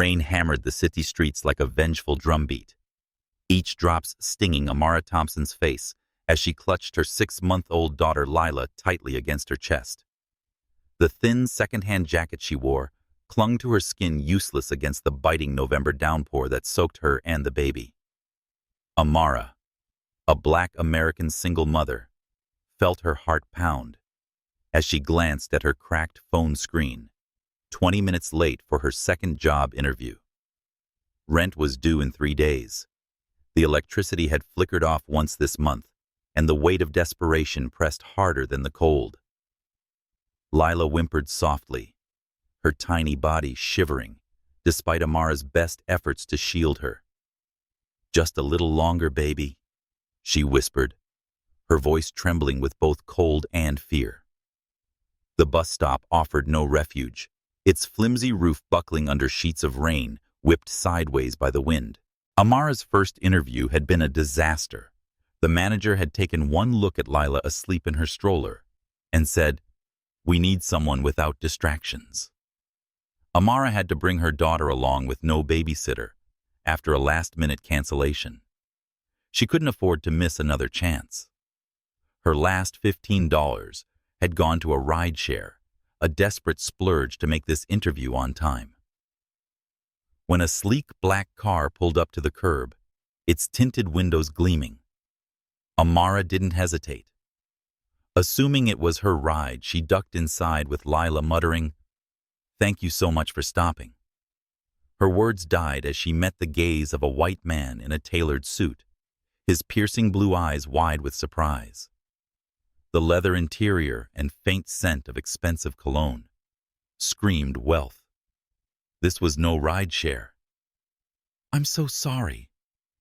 Rain hammered the city streets like a vengeful drumbeat, each drop stinging Amara Thompson's face as she clutched her 6-month-old daughter Lila tightly against her chest. The thin second-hand jacket she wore clung to her skin, useless against the biting November downpour that soaked her and the baby. Amara, a Black American single mother, felt her heart pound as she glanced at her cracked phone screen, 20 minutes late for her second job interview. Rent was due in 3 days. The electricity had flickered off once this month, and the weight of desperation pressed harder than the cold. Lila whimpered softly, her tiny body shivering, despite Amara's best efforts to shield her. "Just a little longer, baby," she whispered, her voice trembling with both cold and fear. The bus stop offered no refuge, its flimsy roof buckling under sheets of rain whipped sideways by the wind. Amara's first interview had been a disaster. The manager had taken one look at Lila asleep in her stroller and said, "We need someone without distractions." Amara had to bring her daughter along with no babysitter after a last-minute cancellation. She couldn't afford to miss another chance. Her last $15 had gone to a rideshare, a desperate splurge to make this interview on time. When a sleek black car pulled up to the curb, its tinted windows gleaming, Amara didn't hesitate. Assuming it was her ride, she ducked inside with Lila muttering, "Thank you so much for stopping." Her words died as she met the gaze of a white man in a tailored suit, his piercing blue eyes wide with surprise. The leather interior and faint scent of expensive cologne screamed wealth. This was no rideshare. "I'm so sorry,"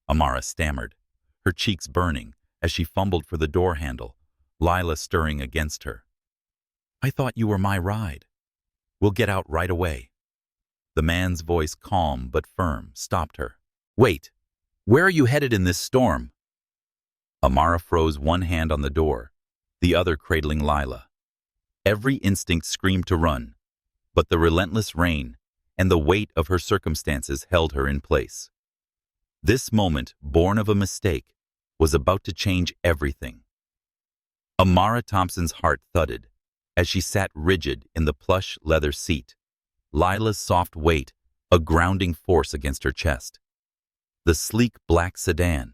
Amara stammered, her cheeks burning as she fumbled for the door handle, Lila stirring against her. "I thought you were my ride. We'll get out right away." The man's voice, calm but firm, stopped her. "Wait, where are you headed in this storm?" Amara froze, one hand on the door, the other cradling Lila. Every instinct screamed to run, but the relentless rain and the weight of her circumstances held her in place. This moment, born of a mistake, was about to change everything. Amara Thompson's heart thudded as she sat rigid in the plush leather seat, Lila's soft weight a grounding force against her chest. The sleek black sedan,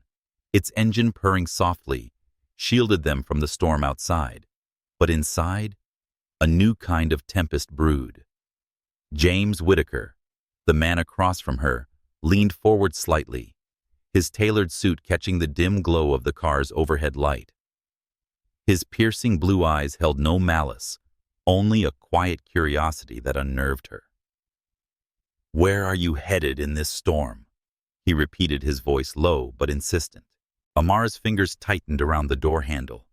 its engine purring softly, shielded them from the storm outside, but inside, a new kind of tempest brewed. James Whitaker, the man across from her, leaned forward slightly, his tailored suit catching the dim glow of the car's overhead light. His piercing blue eyes held no malice, only a quiet curiosity that unnerved her. "Where are you headed in this storm?" he repeated, his voice low but insistent. Amara's fingers tightened around the door handle,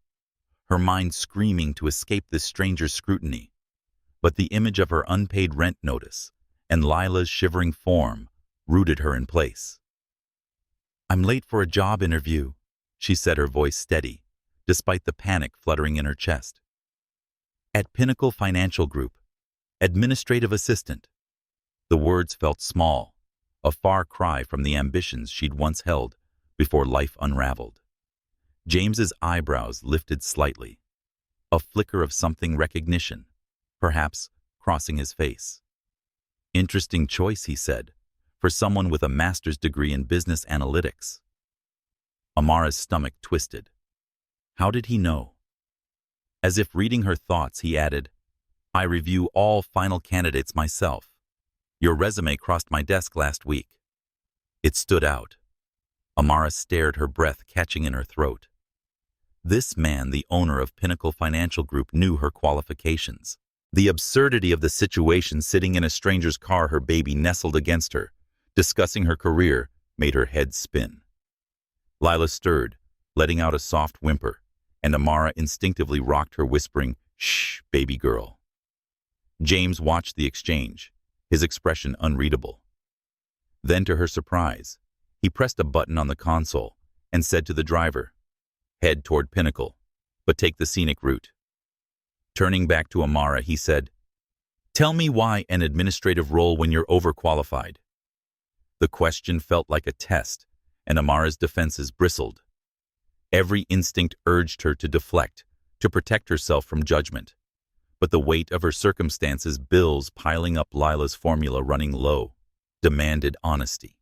her mind screaming to escape this stranger's scrutiny. But the image of her unpaid rent notice and Lila's shivering form rooted her in place. "I'm late for a job interview," she said, her voice steady, despite the panic fluttering in her chest. "At Pinnacle Financial Group, administrative assistant." The words felt small, a far cry from the ambitions she'd once held before life unraveled. James's eyebrows lifted slightly, a flicker of something recognition, perhaps, crossing his face. "Interesting choice," he said, "for someone with a master's degree in business analytics." Amara's stomach twisted. How did he know? As if reading her thoughts, he added, "I review all final candidates myself. Your resume crossed my desk last week." It stood out. Amara stared, her breath catching in her throat. This man, the owner of Pinnacle Financial Group, knew her qualifications. The absurdity of the situation, sitting in a stranger's car, her baby nestled against her, discussing her career, made her head spin. Lila stirred, letting out a soft whimper, and Amara instinctively rocked her, whispering, "Shh, baby girl." James watched the exchange, his expression unreadable. Then, to her surprise, he pressed a button on the console and said to the driver, "Head toward Pinnacle, but take the scenic route." Turning back to Amara, he said, "Tell me why an administrative role when you're overqualified." The question felt like a test, and Amara's defenses bristled. Every instinct urged her to deflect, to protect herself from judgment. But the weight of her circumstances, bills piling up, Lila's formula running low, demanded honesty.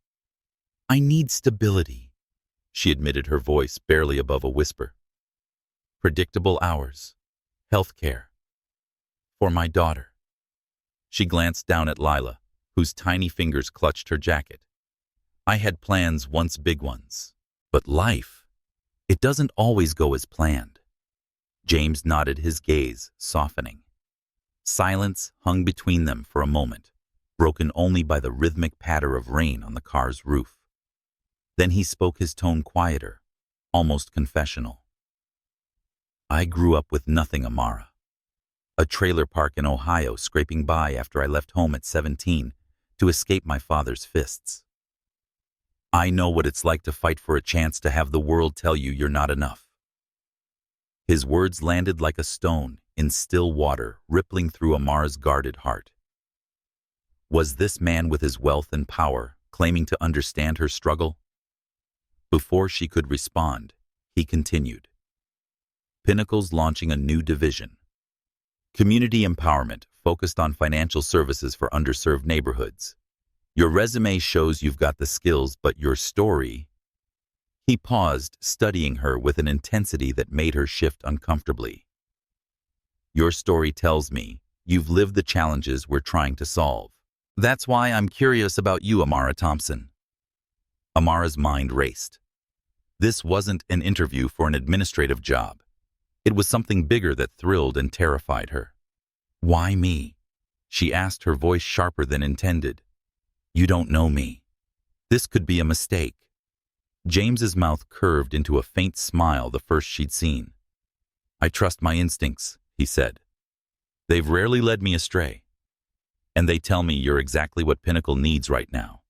"I need stability," she admitted, her voice barely above a whisper. "Predictable hours, health care. For my daughter." She glanced down at Lila, whose tiny fingers clutched her jacket. "I had plans, once big ones. But life, it doesn't always go as planned." James nodded, his gaze softening. Silence hung between them for a moment, broken only by the rhythmic patter of rain on the car's roof. Then he spoke, his tone quieter, almost confessional. "I grew up with nothing, Amara. A trailer park in Ohio, scraping by after I left home at 17 to escape my father's fists. I know what it's like to fight for a chance to have the world tell you you're not enough." His words landed like a stone in still water, rippling through Amara's guarded heart. Was this man, with his wealth and power, claiming to understand her struggle? Before she could respond, he continued. "Pinnacle's launching a new division. Community empowerment, focused on financial services for underserved neighborhoods. Your resume shows you've got the skills, but your story—" He paused, studying her with an intensity that made her shift uncomfortably. "Your story tells me you've lived the challenges we're trying to solve. That's why I'm curious about you, Amara Thompson." Amara's mind raced. This wasn't an interview for an administrative job. It was something bigger that thrilled and terrified her. "Why me?" she asked, her voice sharper than intended. "You don't know me. This could be a mistake." James's mouth curved into a faint smile, the first she'd seen. "I trust my instincts," he said. "They've rarely led me astray. And they tell me you're exactly what Pinnacle needs right now."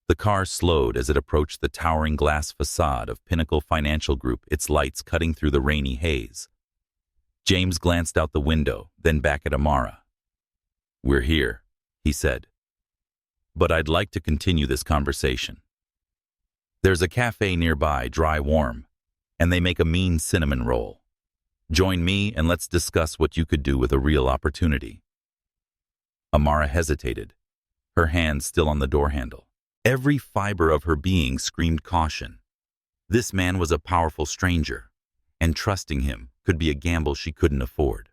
The car slowed as it approached the towering glass facade of Pinnacle Financial Group, its lights cutting through the rainy haze. James glanced out the window, then back at Amara. "We're here," he said. "But I'd like to continue this conversation. There's a cafe nearby, dry warm, and they make a mean cinnamon roll. Join me and let's discuss what you could do with a real opportunity." Amara hesitated, her hand still on the door handle. Every fiber of her being screamed caution. This man was a powerful stranger, and trusting him could be a gamble she couldn't afford.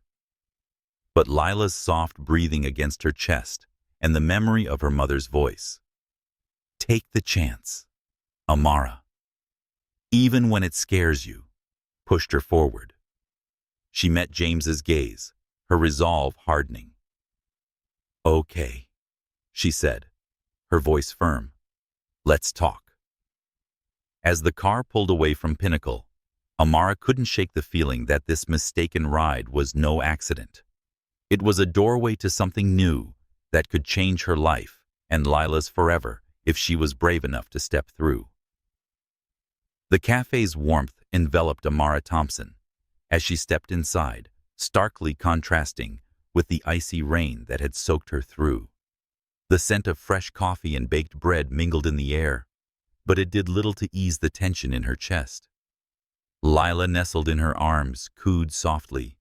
But Lila's soft breathing against her chest and the memory of her mother's voice. "Take the chance, Amara. Even when it scares you," pushed her forward. She met James's gaze, her resolve hardening. "Okay," she said, her voice firm. "Let's talk." As the car pulled away from Pinnacle, Amara couldn't shake the feeling that this mistaken ride was no accident. It was a doorway to something new that could change her life and Lila's forever if she was brave enough to step through. The cafe's warmth enveloped Amara Thompson as she stepped inside, starkly contrasting with the icy rain that had soaked her through. The scent of fresh coffee and baked bread mingled in the air, but it did little to ease the tension in her chest. Lila nestled in her arms, cooed softly,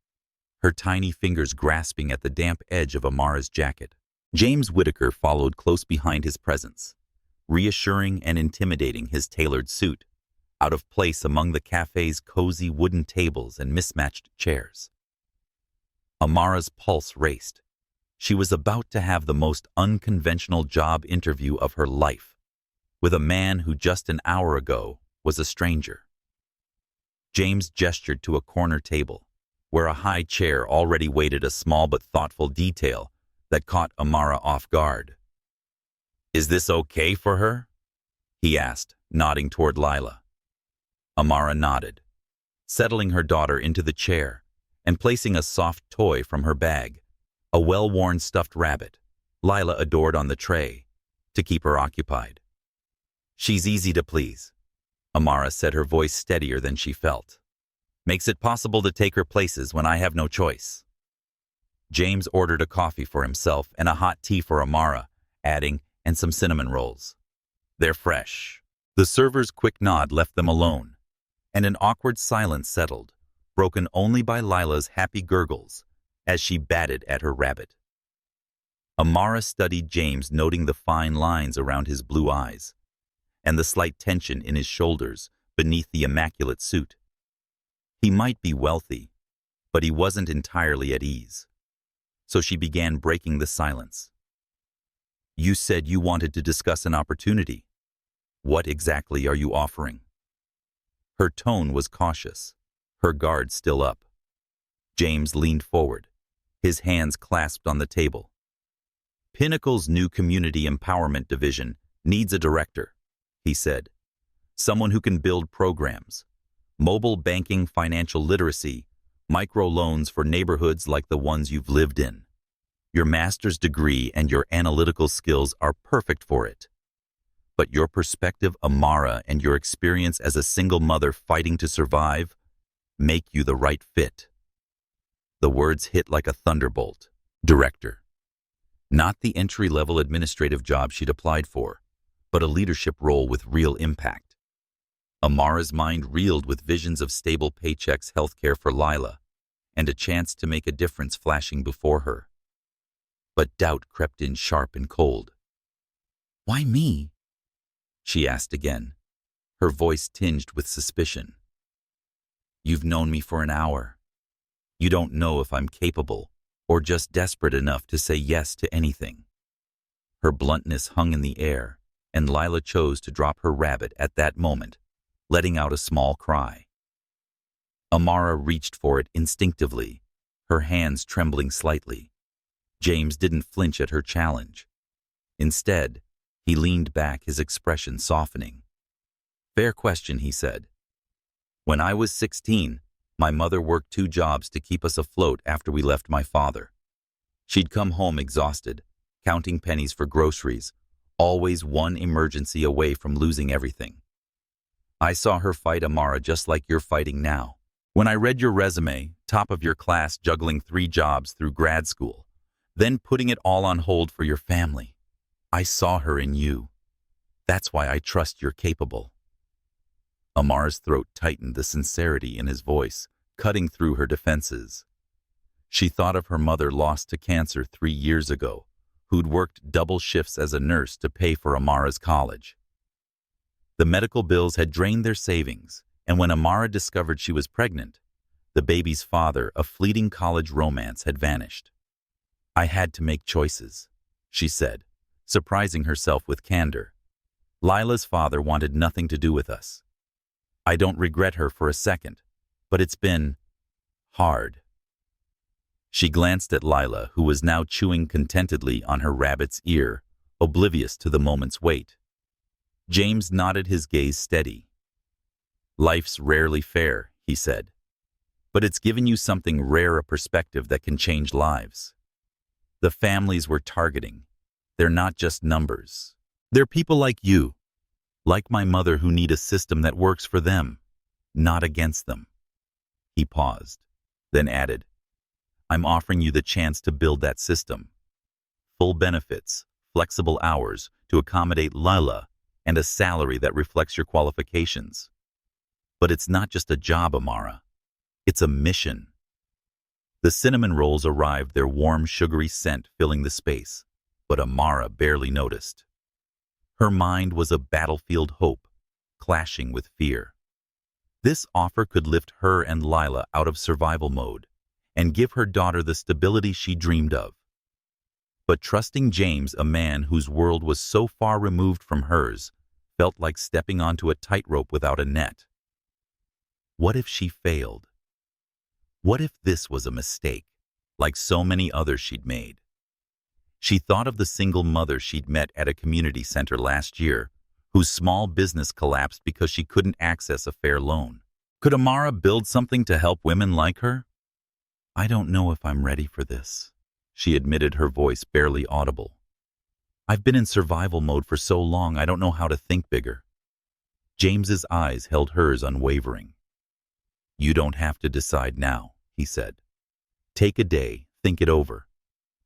her tiny fingers grasping at the damp edge of Amara's jacket. James Whitaker followed close behind his presence, reassuring and intimidating, his tailored suit out of place among the cafe's cozy wooden tables and mismatched chairs. Amara's pulse raced. She was about to have the most unconventional job interview of her life, with a man who just an hour ago was a stranger. James gestured to a corner table, where a high chair already waited, a small but thoughtful detail that caught Amara off guard. "Is this okay for her?" he asked, nodding toward Lila. Amara nodded, settling her daughter into the chair and placing a soft toy from her bag, a well-worn stuffed rabbit Lila adored, on the tray to keep her occupied. "She's easy to please," Amara said, her voice steadier than she felt. "Makes it possible to take her places when I have no choice." James ordered a coffee for himself and a hot tea for Amara, adding, "and some cinnamon rolls." They're fresh. The server's quick nod left them alone, and an awkward silence settled, broken only by Lila's happy gurgles as she batted at her rabbit. Amara studied James, noting the fine lines around his blue eyes and the slight tension in his shoulders beneath the immaculate suit. He might be wealthy, but he wasn't entirely at ease. So she began breaking the silence. You said you wanted to discuss an opportunity. What exactly are you offering? Her tone was cautious, her guard still up. James leaned forward, his hands clasped on the table. Pinnacle's new community empowerment division needs a director, he said. Someone who can build programs, mobile banking, financial literacy, microloans for neighborhoods like the ones you've lived in. Your master's degree and your analytical skills are perfect for it. But your perspective, Amara, and your experience as a single mother fighting to survive make you the right fit. The words hit like a thunderbolt. Director. Not the entry-level administrative job she'd applied for, but a leadership role with real impact. Amara's mind reeled with visions of stable paychecks, healthcare for Lila, and a chance to make a difference flashing before her. But doubt crept in sharp and cold. Why me? She asked again, her voice tinged with suspicion. You've known me for an hour. You don't know if I'm capable or just desperate enough to say yes to anything. Her bluntness hung in the air, and Lila chose to drop her rabbit at that moment, letting out a small cry. Amara reached for it instinctively, her hands trembling slightly. James didn't flinch at her challenge. Instead, he leaned back, his expression softening. Fair question, he said. When I was 16, my mother worked 2 jobs to keep us afloat after we left my father. She'd come home exhausted, counting pennies for groceries, always one emergency away from losing everything. I saw her fight, Amara, just like you're fighting now. When I read your resume, top of your class, juggling 3 jobs through grad school, then putting it all on hold for your family, I saw her in you. That's why I trust you're capable. Amara's throat tightened, the sincerity in his voice cutting through her defenses. She thought of her mother, lost to cancer 3 years ago, who'd worked double shifts as a nurse to pay for Amara's college. The medical bills had drained their savings, and when Amara discovered she was pregnant, the baby's father, a fleeting college romance, had vanished. I had to make choices, she said, surprising herself with candor. Lila's father wanted nothing to do with us. I don't regret her for a second, but it's been hard. She glanced at Lila, who was now chewing contentedly on her rabbit's ear, oblivious to the moment's wait. James nodded, his gaze steady. Life's rarely fair, he said, but it's given you something rare, a perspective that can change lives. The families we're targeting, they're not just numbers. They're people like you, like my mother, who need a system that works for them, not against them. He paused, then added, I'm offering you the chance to build that system. Full benefits, flexible hours to accommodate Lila, and a salary that reflects your qualifications. But it's not just a job, Amara. It's a mission. The cinnamon rolls arrived, their warm, sugary scent filling the space, but Amara barely noticed. Her mind was a battlefield, hope, clashing with fear. This offer could lift her and Lila out of survival mode and give her daughter the stability she dreamed of. But trusting James, a man whose world was so far removed from hers, felt like stepping onto a tightrope without a net. What if she failed? What if this was a mistake, like so many others she'd made? She thought of the single mother she'd met at a community center last year, whose small business collapsed because she couldn't access a fair loan. Could Amara build something to help women like her? I don't know if I'm ready for this, she admitted, her voice barely audible. I've been in survival mode for so long, I don't know how to think bigger. James's eyes held hers unwavering. You don't have to decide now, he said. Take a day, think it over.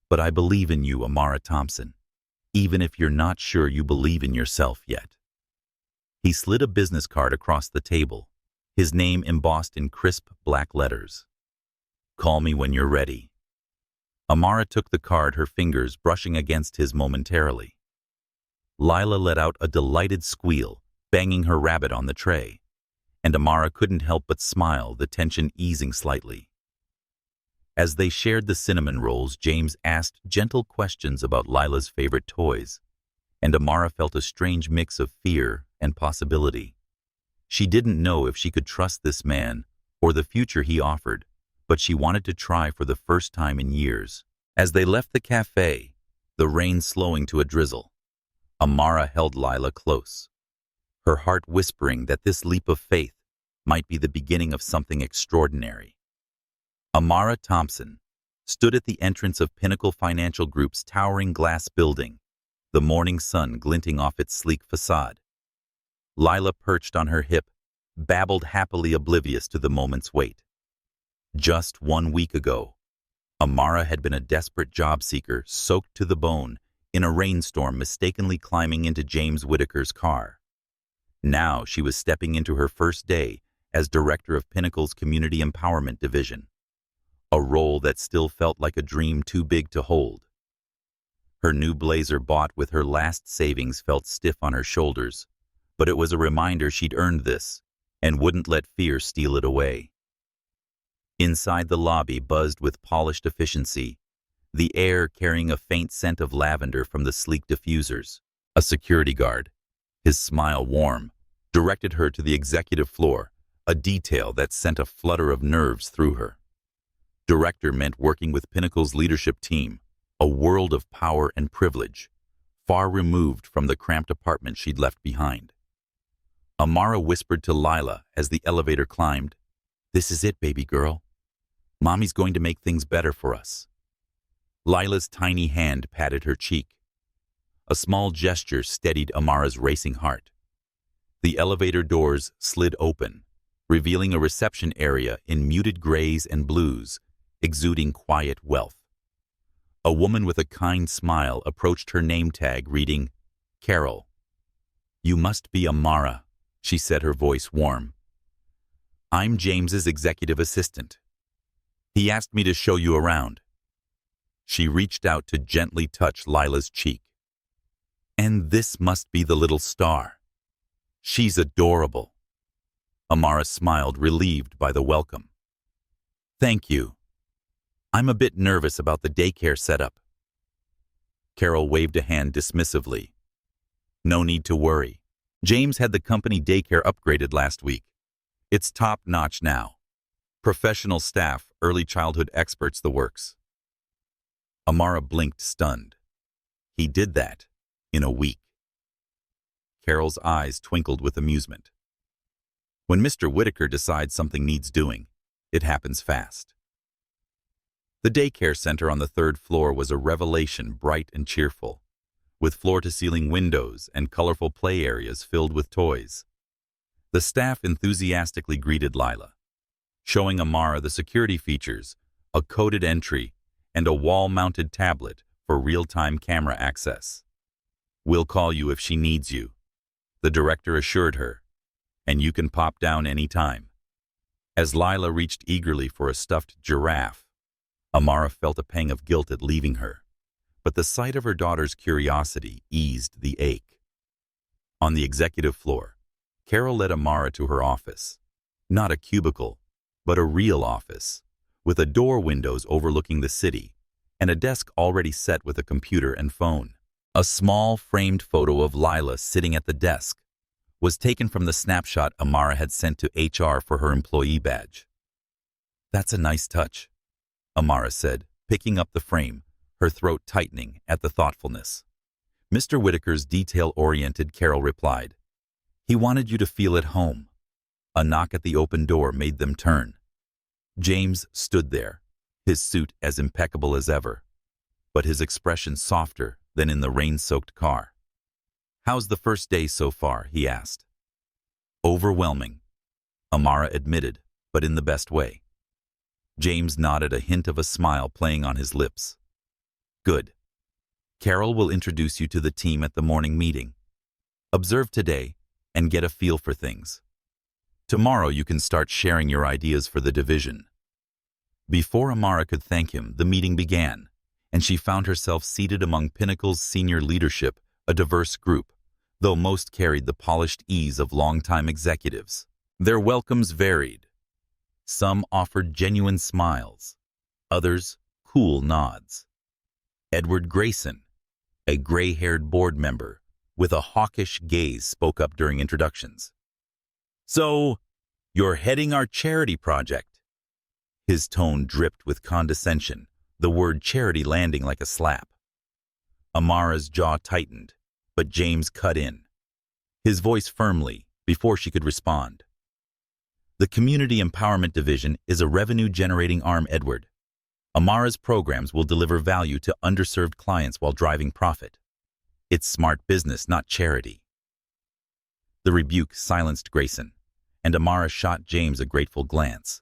But I believe in you, Amara Thompson, even if you're not sure you believe in yourself yet. He slid a business card across the table, his name embossed in crisp black letters. "Call me when you're ready." Amara took the card, her fingers brushing against his momentarily. Lila let out a delighted squeal, banging her rabbit on the tray, and Amara couldn't help but smile, the tension easing slightly. As they shared the cinnamon rolls, James asked gentle questions about Lila's favorite toys, and Amara felt a strange mix of fear and possibility. She didn't know if she could trust this man or the future he offered, but she wanted to try for the first time in years. As they left the cafe, the rain slowing to a drizzle, Amara held Lila close, her heart whispering that this leap of faith might be the beginning of something extraordinary. Amara Thompson stood at the entrance of Pinnacle Financial Group's towering glass building, the morning sun glinting off its sleek facade. Lila, perched on her hip, babbled happily, oblivious to the moment's weight. Just 1 week ago, Amara had been a desperate job seeker, soaked to the bone in a rainstorm, mistakenly climbing into James Whitaker's car. Now she was stepping into her first day as director of Pinnacle's Community Empowerment Division, a role that still felt like a dream too big to hold. Her new blazer, bought with her last savings, felt stiff on her shoulders, but it was a reminder she'd earned this and wouldn't let fear steal it away. Inside, the lobby buzzed with polished efficiency, the air carrying a faint scent of lavender from the sleek diffusers. A security guard, his smile warm, directed her to the executive floor, a detail that sent a flutter of nerves through her. Director meant working with Pinnacle's leadership team, a world of power and privilege, far removed from the cramped apartment she'd left behind. Amara whispered to Lila as the elevator climbed, "This is it, baby girl. Mommy's going to make things better for us." Lila's tiny hand patted her cheek. A small gesture steadied Amara's racing heart. The elevator doors slid open, revealing a reception area in muted grays and blues, exuding quiet wealth. A woman with a kind smile approached her name tag, reading, "Carol." "You must be Amara," she said, her voice warm. "I'm James's executive assistant. He asked me to show you around." She reached out to gently touch Lila's cheek. "And this must be the little star. She's adorable." Amara smiled, relieved by the welcome. "Thank you. I'm a bit nervous about the daycare setup." Carol waved a hand dismissively. "No need to worry. James had the company daycare upgraded last week. It's top-notch now. Professional staff, early childhood experts, the works." Amara blinked, stunned. He did that in a week. Carol's eyes twinkled with amusement. When Mr. Whitaker decides something needs doing, it happens fast. The daycare center on the 3rd floor was a revelation, bright and cheerful, with floor-to-ceiling windows and colorful play areas filled with toys. The staff enthusiastically greeted Lila, showing Amara the security features, a coded entry, and a wall-mounted tablet for real-time camera access. "We'll call you if she needs you," the director assured her, "and you can pop down any time." As Lila reached eagerly for a stuffed giraffe, Amara felt a pang of guilt at leaving her, but the sight of her daughter's curiosity eased the ache. On the executive floor, Carol led Amara to her office. Not a cubicle, but a real office, with a door, windows overlooking the city, and a desk already set with a computer and phone. A small framed photo of Lila sitting at the desk was taken from the snapshot Amara had sent to HR for her employee badge. "That's a nice touch," Amara said, picking up the frame, her throat tightening at the thoughtfulness. "Mr. Whitaker's detail-oriented," Carol replied. "He wanted you to feel at home." A knock at the open door made them turn. James stood there, his suit as impeccable as ever, but his expression softer than in the rain-soaked car. "How's the first day so far?" he asked. "Overwhelming," Amara admitted, but in the best way. James nodded, a hint of a smile playing on his lips. "Good. Carol will introduce you to the team at the morning meeting. Observe today, and get a feel for things. Tomorrow you can start sharing your ideas for the division." Before Amara could thank him, the meeting began, and she found herself seated among Pinnacle's senior leadership, a diverse group, though most carried the polished ease of longtime executives. Their welcomes varied. Some offered genuine smiles, others cool nods. Edward Grayson, a gray-haired board member with a hawkish gaze, spoke up during introductions. "So, you're heading our charity project." His tone dripped with condescension, the word charity landing like a slap. Amara's jaw tightened, but James cut in, his voice firmly, before she could respond. "The Community Empowerment Division is a revenue-generating arm, Edward. Amara's programs will deliver value to underserved clients while driving profit. It's smart business, not charity." The rebuke silenced Grayson, and Amara shot James a grateful glance.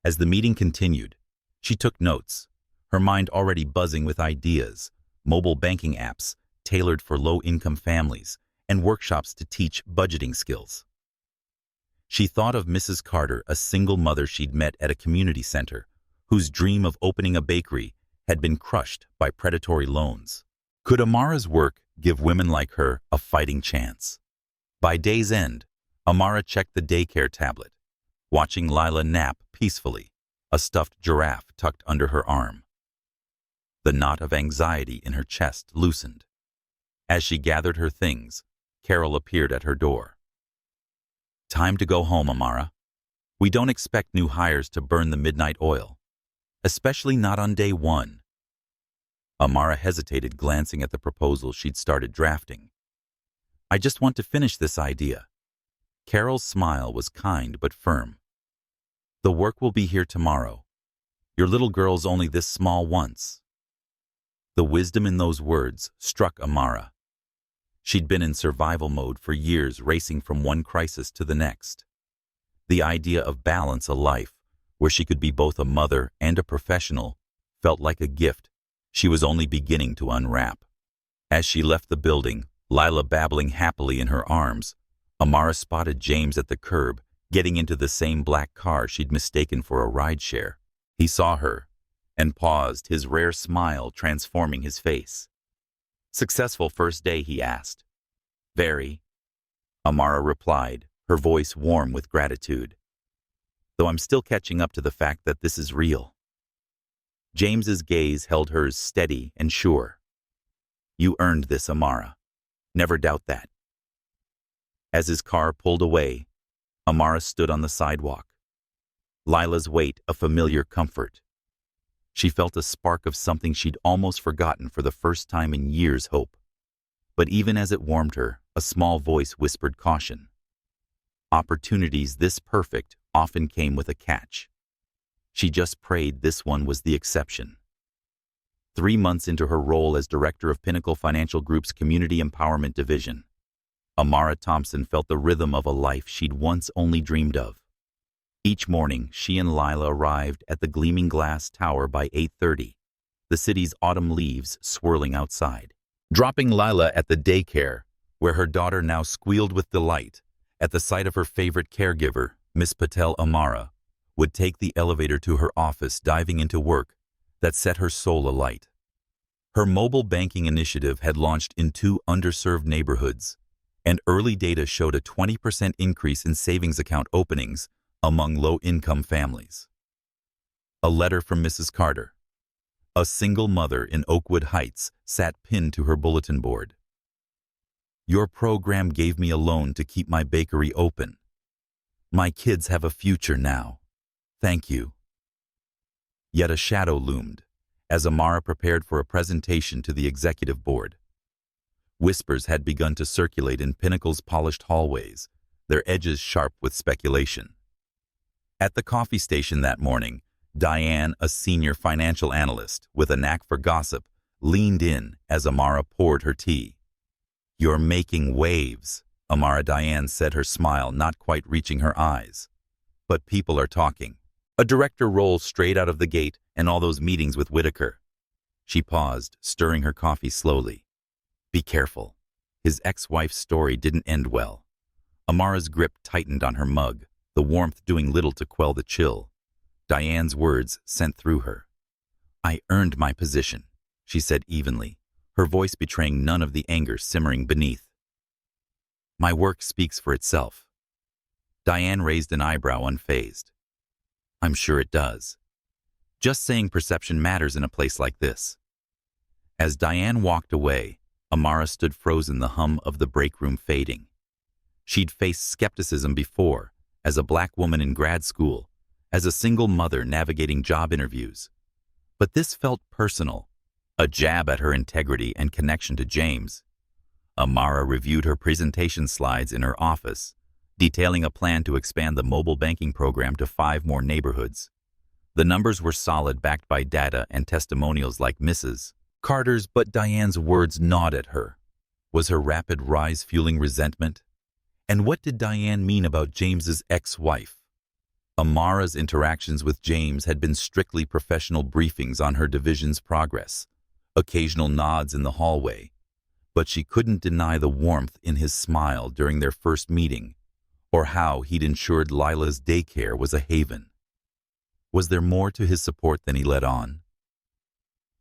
As the meeting continued, she took notes, her mind already buzzing with ideas, mobile banking apps tailored for low-income families, and workshops to teach budgeting skills. She thought of Mrs. Carter, a single mother she'd met at a community center, whose dream of opening a bakery had been crushed by predatory loans. Could Amara's work give women like her a fighting chance? By day's end, Amara checked the daycare tablet, watching Lila nap peacefully, a stuffed giraffe tucked under her arm. The knot of anxiety in her chest loosened. As she gathered her things, Carol appeared at her door. "Time to go home, Amara. We don't expect new hires to burn the midnight oil, especially not on day one." Amara hesitated, glancing at the proposal she'd started drafting. "I just want to finish this idea." Carol's smile was kind but firm. "The work will be here tomorrow. Your little girl's only this small once." The wisdom in those words struck Amara. She'd been in survival mode for years, racing from one crisis to the next. The idea of balance, a life where she could be both a mother and a professional, felt like a gift she was only beginning to unwrap. As she left the building, Lila babbling happily in her arms, Amara spotted James at the curb, getting into the same black car she'd mistaken for a rideshare. He saw her and paused, his rare smile transforming his face. "Successful first day?" he asked. "Very," Amara replied, her voice warm with gratitude. "Though I'm still catching up to the fact that this is real." James's gaze held hers steady and sure. "You earned this, Amara. Never doubt that." As his car pulled away, Amara stood on the sidewalk. Lila's weight a familiar comfort. She felt a spark of something she'd almost forgotten for the first time in years, hope. But even as it warmed her, a small voice whispered caution. Opportunities this perfect often came with a catch. She just prayed this one was the exception. 3 months into her role as director of Pinnacle Financial Group's Community Empowerment Division, Amara Thompson felt the rhythm of a life she'd once only dreamed of. Each morning, she and Lila arrived at the gleaming glass tower by 8:30, the city's autumn leaves swirling outside. Dropping Lila at the daycare, where her daughter now squealed with delight at the sight of her favorite caregiver, Miss Patel, Amara would take the elevator to her office, diving into work that set her soul alight. Her mobile banking initiative had launched in 2 underserved neighborhoods, and early data showed a 20% increase in savings account openings among low-income families. A letter from Mrs. Carter. A single mother in Oakwood Heights sat pinned to her bulletin board. "Your program gave me a loan to keep my bakery open. My kids have a future now. Thank you." Yet a shadow loomed as Amara prepared for a presentation to the executive board. Whispers had begun to circulate in Pinnacle's polished hallways, their edges sharp with speculation. At the coffee station that morning, Diane, a senior financial analyst with a knack for gossip, leaned in as Amara poured her tea. "You're making waves," Amara Diane said, her smile not quite reaching her eyes. "But people are talking. A director rolls straight out of the gate and all those meetings with Whitaker." She paused, stirring her coffee slowly. "Be careful. His ex-wife's story didn't end well. Amara's grip tightened on her mug, the warmth doing little to quell the chill. Diane's words sent through her. "I earned my position," she said evenly, her voice betraying none of the anger simmering beneath. "My work speaks for itself." Diane raised an eyebrow unfazed. "I'm sure it does. Just saying perception matters in a place like this." As Diane walked away, Amara stood frozen, the hum of the break room fading. She'd faced skepticism before, as a black woman in grad school, as a single mother navigating job interviews. But this felt personal, a jab at her integrity and connection to James. Amara reviewed her presentation slides in her office, detailing a plan to expand the mobile banking program to 5 more neighborhoods. The numbers were solid, backed by data and testimonials like Mrs. Carter's, but Diane's words gnawed at her. Was her rapid rise fueling resentment? And what did Diane mean about James's ex-wife? Amara's interactions with James had been strictly professional briefings on her division's progress, occasional nods in the hallway, but she couldn't deny the warmth in his smile during their first meeting, or how he'd ensured Lila's daycare was a haven. Was there more to his support than he let on?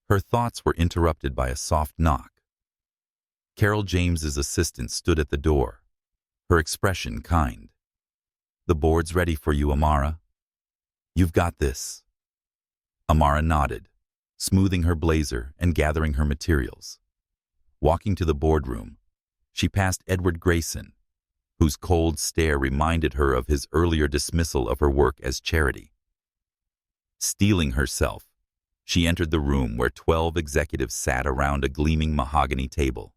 Her thoughts were interrupted by a soft knock. Carol James's assistant stood at the door, her expression kind. "The board's ready for you, Amara. You've got this." Amara nodded, smoothing her blazer and gathering her materials. Walking to the boardroom, she passed Edward Grayson, whose cold stare reminded her of his earlier dismissal of her work as charity. Steeling herself, she entered the room where 12 executives sat around a gleaming mahogany table.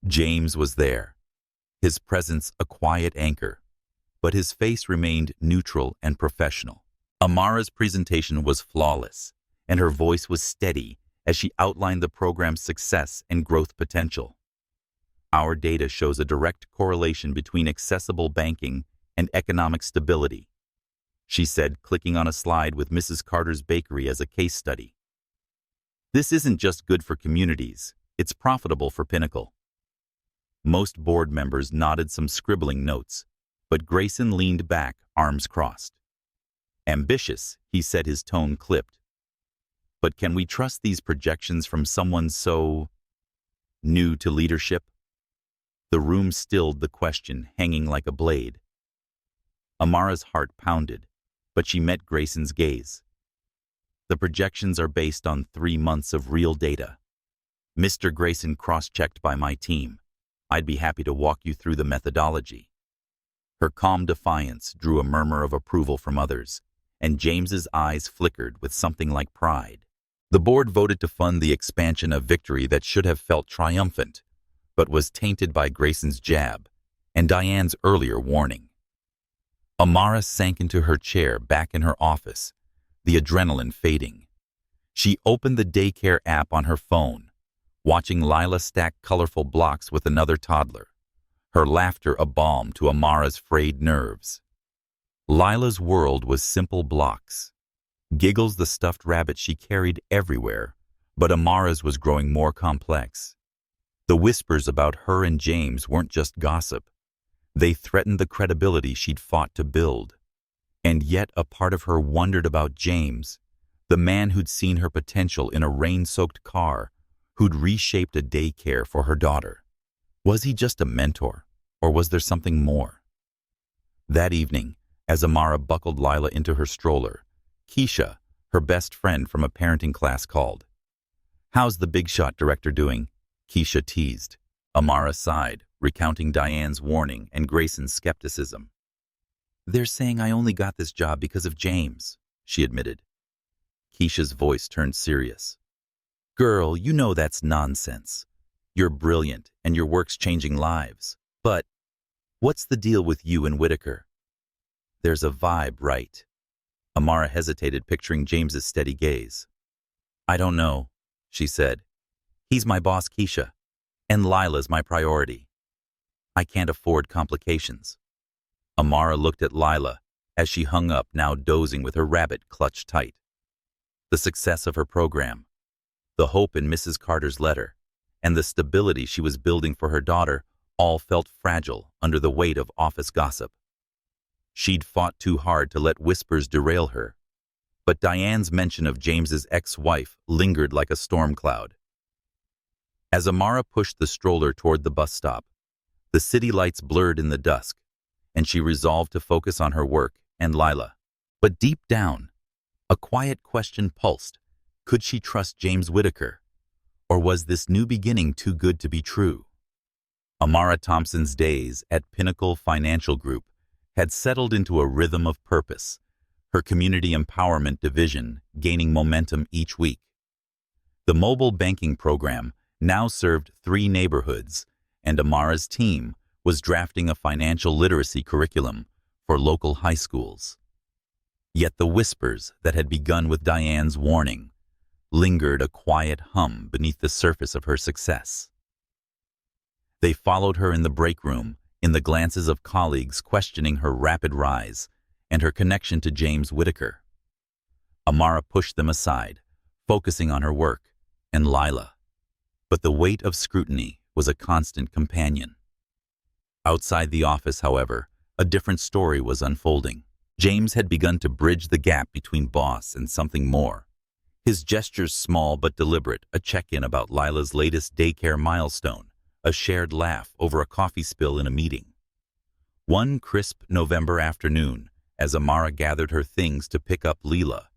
James was there, his presence a quiet anchor, but his face remained neutral and professional. Amara's presentation was flawless, and her voice was steady as she outlined the program's success and growth potential. "Our data shows a direct correlation between accessible banking and economic stability," she said, clicking on a slide with Mrs. Carter's bakery as a case study. "This isn't just good for communities, it's profitable for Pinnacle." Most board members nodded, some scribbling notes, but Grayson leaned back, arms crossed. "Ambitious," he said, his tone clipped. "But can we trust these projections from someone so new to leadership?" The room stilled, the question hanging like a blade. Amara's heart pounded, but she met Grayson's gaze. "The projections are based on 3 months of real data. Mr. Grayson, cross-checked by my team. I'd be happy to walk you through the methodology." Her calm defiance drew a murmur of approval from others, and James's eyes flickered with something like pride. The board voted to fund the expansion, of victory that should have felt triumphant, but was tainted by Grayson's jab and Diane's earlier warning. Amara sank into her chair back in her office, the adrenaline fading. She opened the daycare app on her phone, watching Lila stack colorful blocks with another toddler, her laughter a balm to Amara's frayed nerves. Lila's world was simple blocks. Giggles, the stuffed rabbit she carried everywhere, but Amara's was growing more complex. The whispers about her and James weren't just gossip. They threatened the credibility she'd fought to build. And yet a part of her wondered about James, the man who'd seen her potential in a rain-soaked car, who'd reshaped a daycare for her daughter. Was he just a mentor, or was there something more? That evening, as Amara buckled Lila into her stroller, Keisha, her best friend from a parenting class, called. "How's the big shot director doing?" Keisha teased. Amara sighed, recounting Diane's warning and Grayson's skepticism. "They're saying I only got this job because of James," she admitted. Keisha's voice turned serious. "Girl, you know that's nonsense. You're brilliant and your work's changing lives. But what's the deal with you and Whitaker?" "There's a vibe, right?" Amara hesitated, picturing James's steady gaze. "I don't know," she said. "He's my boss, Keisha, and Lila's my priority. I can't afford complications." Amara looked at Lila as she hung up, now dozing with her rabbit clutched tight. The success of her program, the hope in Mrs. Carter's letter, and the stability she was building for her daughter all felt fragile under the weight of office gossip. She'd fought too hard to let whispers derail her, but Diane's mention of James's ex-wife lingered like a storm cloud. As Amara pushed the stroller toward the bus stop, the city lights blurred in the dusk, and she resolved to focus on her work and Lila. But deep down, a quiet question pulsed. Could she trust James Whitaker? Or was this new beginning too good to be true? Amara Thompson's days at Pinnacle Financial Group had settled into a rhythm of purpose, her community empowerment division gaining momentum each week. The mobile banking program now served 3 neighborhoods, and Amara's team was drafting a financial literacy curriculum for local high schools. Yet the whispers that had begun with Diane's warning lingered a quiet hum beneath the surface of her success. They followed her in the break room, in the glances of colleagues questioning her rapid rise and her connection to James Whitaker. Amara pushed them aside, focusing on her work and Lila. But the weight of scrutiny was a constant companion. Outside the office, however, a different story was unfolding. James had begun to bridge the gap between boss and something more. His gestures small but deliberate, a check-in about Lila's latest daycare milestone, a shared laugh over a coffee spill in a meeting. One crisp November afternoon, as Amara gathered her things to pick up Lila,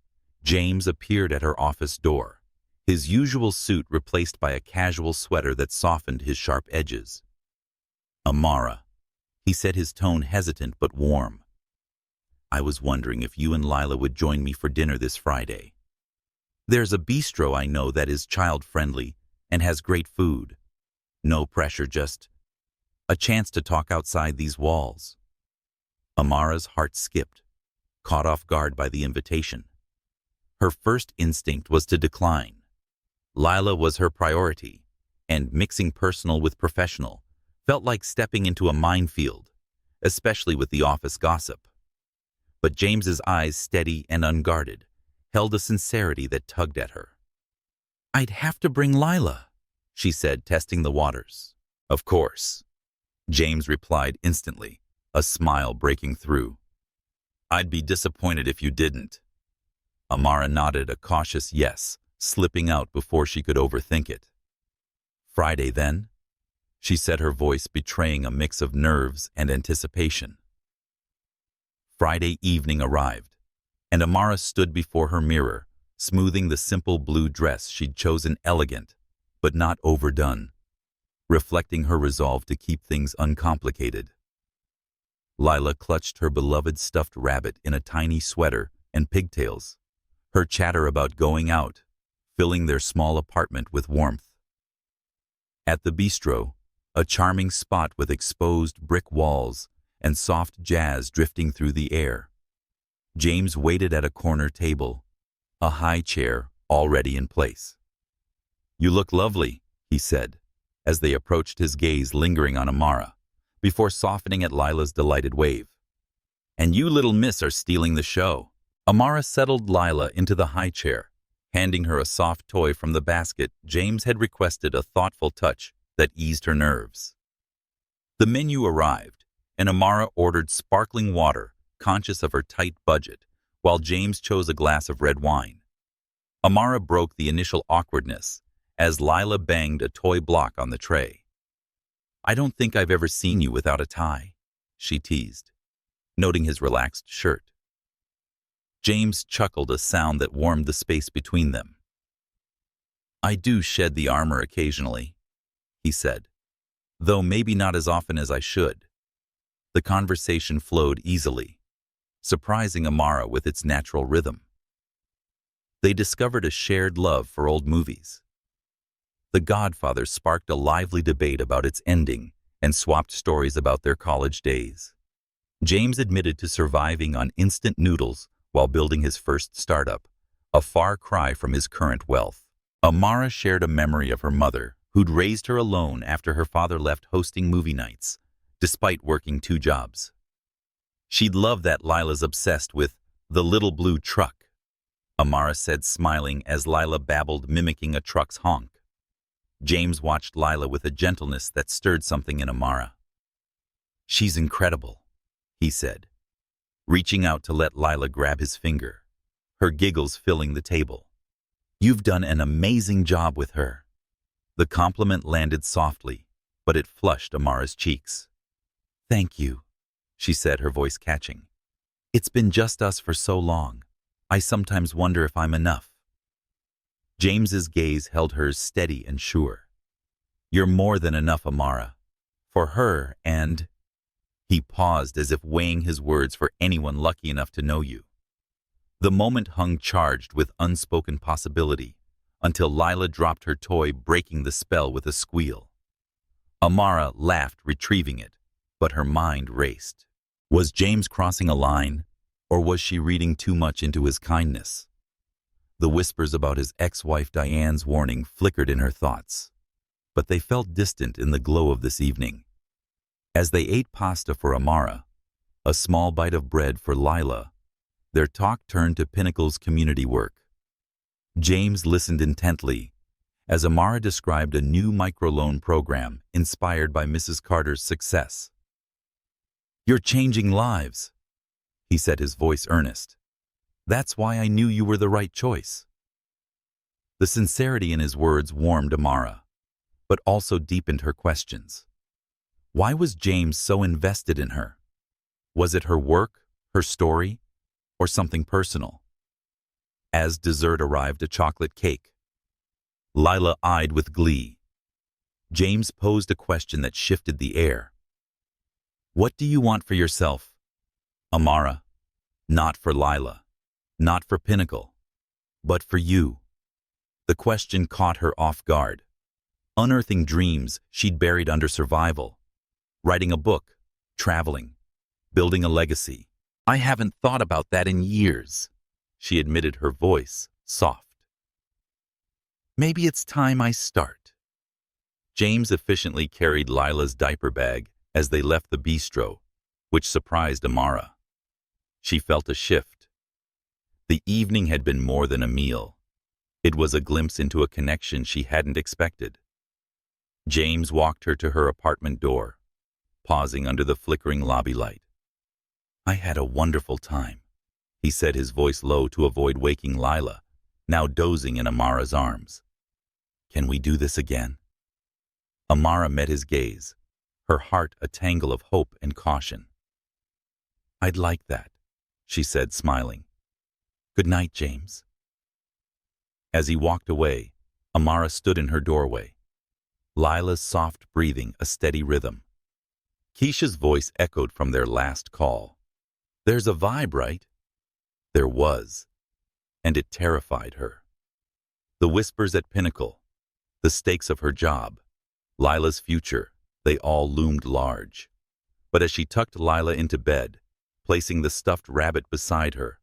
James appeared at her office door, his usual suit replaced by a casual sweater that softened his sharp edges. "Amara," he said, his tone hesitant but warm. "I was wondering if you and Lila would join me for dinner this Friday. There's a bistro I know that is child-friendly and has great food. No pressure, just a chance to talk outside these walls." Amara's heart skipped, caught off guard by the invitation. Her first instinct was to decline. Lila was her priority, and mixing personal with professional felt like stepping into a minefield, especially with the office gossip. But James's eyes, steady and unguarded, held a sincerity that tugged at her. "I'd have to bring Lila," she said, testing the waters. "Of course," James replied instantly, a smile breaking through. "I'd be disappointed if you didn't." Amara nodded a cautious yes, slipping out before she could overthink it. "Friday, then?" she said, her voice betraying a mix of nerves and anticipation. Friday evening arrived, and Amara stood before her mirror, smoothing the simple blue dress she'd chosen, elegant, but not overdone, reflecting her resolve to keep things uncomplicated. Lila clutched her beloved stuffed rabbit in a tiny sweater and pigtails, her chatter about going out filling their small apartment with warmth. At the bistro, a charming spot with exposed brick walls and soft jazz drifting through the air, James waited at a corner table, a high chair already in place. "You look lovely," he said, as they approached, his gaze lingering on Amara, before softening at Lila's delighted wave. "And you, little miss, are stealing the show." Amara settled Lila into the high chair, handing her a soft toy from the basket. James had requested, a thoughtful touch that eased her nerves. The menu arrived, and Amara ordered sparkling water, conscious of her tight budget, while James chose a glass of red wine. Amara broke the initial awkwardness as Lila banged a toy block on the tray. "I don't think I've ever seen you without a tie," she teased, noting his relaxed shirt. James chuckled, a sound that warmed the space between them. "I do shed the armor occasionally," he said, "though maybe not as often as I should." The conversation flowed easily, surprising Amara with its natural rhythm. They discovered a shared love for old movies. The Godfather sparked a lively debate about its ending and swapped stories about their college days. James admitted to surviving on instant noodles while building his first startup, a far cry from his current wealth. Amara shared a memory of her mother, who'd raised her alone after her father left hosting movie nights, despite working 2 jobs. "She'd love that Lila's obsessed with the little blue truck," Amara said, smiling as Lila babbled, mimicking a truck's honk. James watched Lila with a gentleness that stirred something in Amara. "She's incredible," he said, reaching out to let Lila grab his finger, her giggles filling the table. "You've done an amazing job with her." The compliment landed softly, but it flushed Amara's cheeks. "Thank you," she said, her voice catching. "It's been just us for so long. I sometimes wonder if I'm enough." James's gaze held hers steady and sure. "You're more than enough, Amara. For her and—" He paused as if weighing his words for anyone lucky enough to know you. The moment hung charged with unspoken possibility, until Lila dropped her toy, breaking the spell with a squeal. Amara laughed, retrieving it, but her mind raced. Was James crossing a line, or was she reading too much into his kindness? The whispers about his ex-wife Diane's warning flickered in her thoughts, but they felt distant in the glow of this evening. As they ate pasta for Amara, a small bite of bread for Lila, their talk turned to Pinnacle's community work. James listened intently as Amara described a new microloan program inspired by Mrs. Carter's success. "You're changing lives," he said, his voice earnest. "That's why I knew you were the right choice." The sincerity in his words warmed Amara, but also deepened her questions. Why was James so invested in her? Was it her work, her story, or something personal? As dessert arrived, a chocolate cake, Lila eyed with glee. James posed a question that shifted the air. "What do you want for yourself, Amara? Not for Lila, not for Pinnacle, but for you." The question caught her off guard, unearthing dreams she'd buried under survival. Writing a book, traveling, building a legacy. "I haven't thought about that in years," she admitted, her voice soft. "Maybe it's time I start." James efficiently carried Lila's diaper bag as they left the bistro, which surprised Amara. She felt a shift. The evening had been more than a meal. It was a glimpse into a connection she hadn't expected. James walked her to her apartment door, pausing under the flickering lobby light. "I had a wonderful time," he said, his voice low to avoid waking Lila, now dozing in Amara's arms. "Can we do this again?" Amara met his gaze, her heart a tangle of hope and caution. "I'd like that," she said, smiling. "Good night, James." As he walked away, Amara stood in her doorway, Lila's soft breathing a steady rhythm. Keisha's voice echoed from their last call. "There's a vibe, right?" There was, and it terrified her. The whispers at Pinnacle, the stakes of her job, Lila's future, they all loomed large. But as she tucked Lila into bed, placing the stuffed rabbit beside her,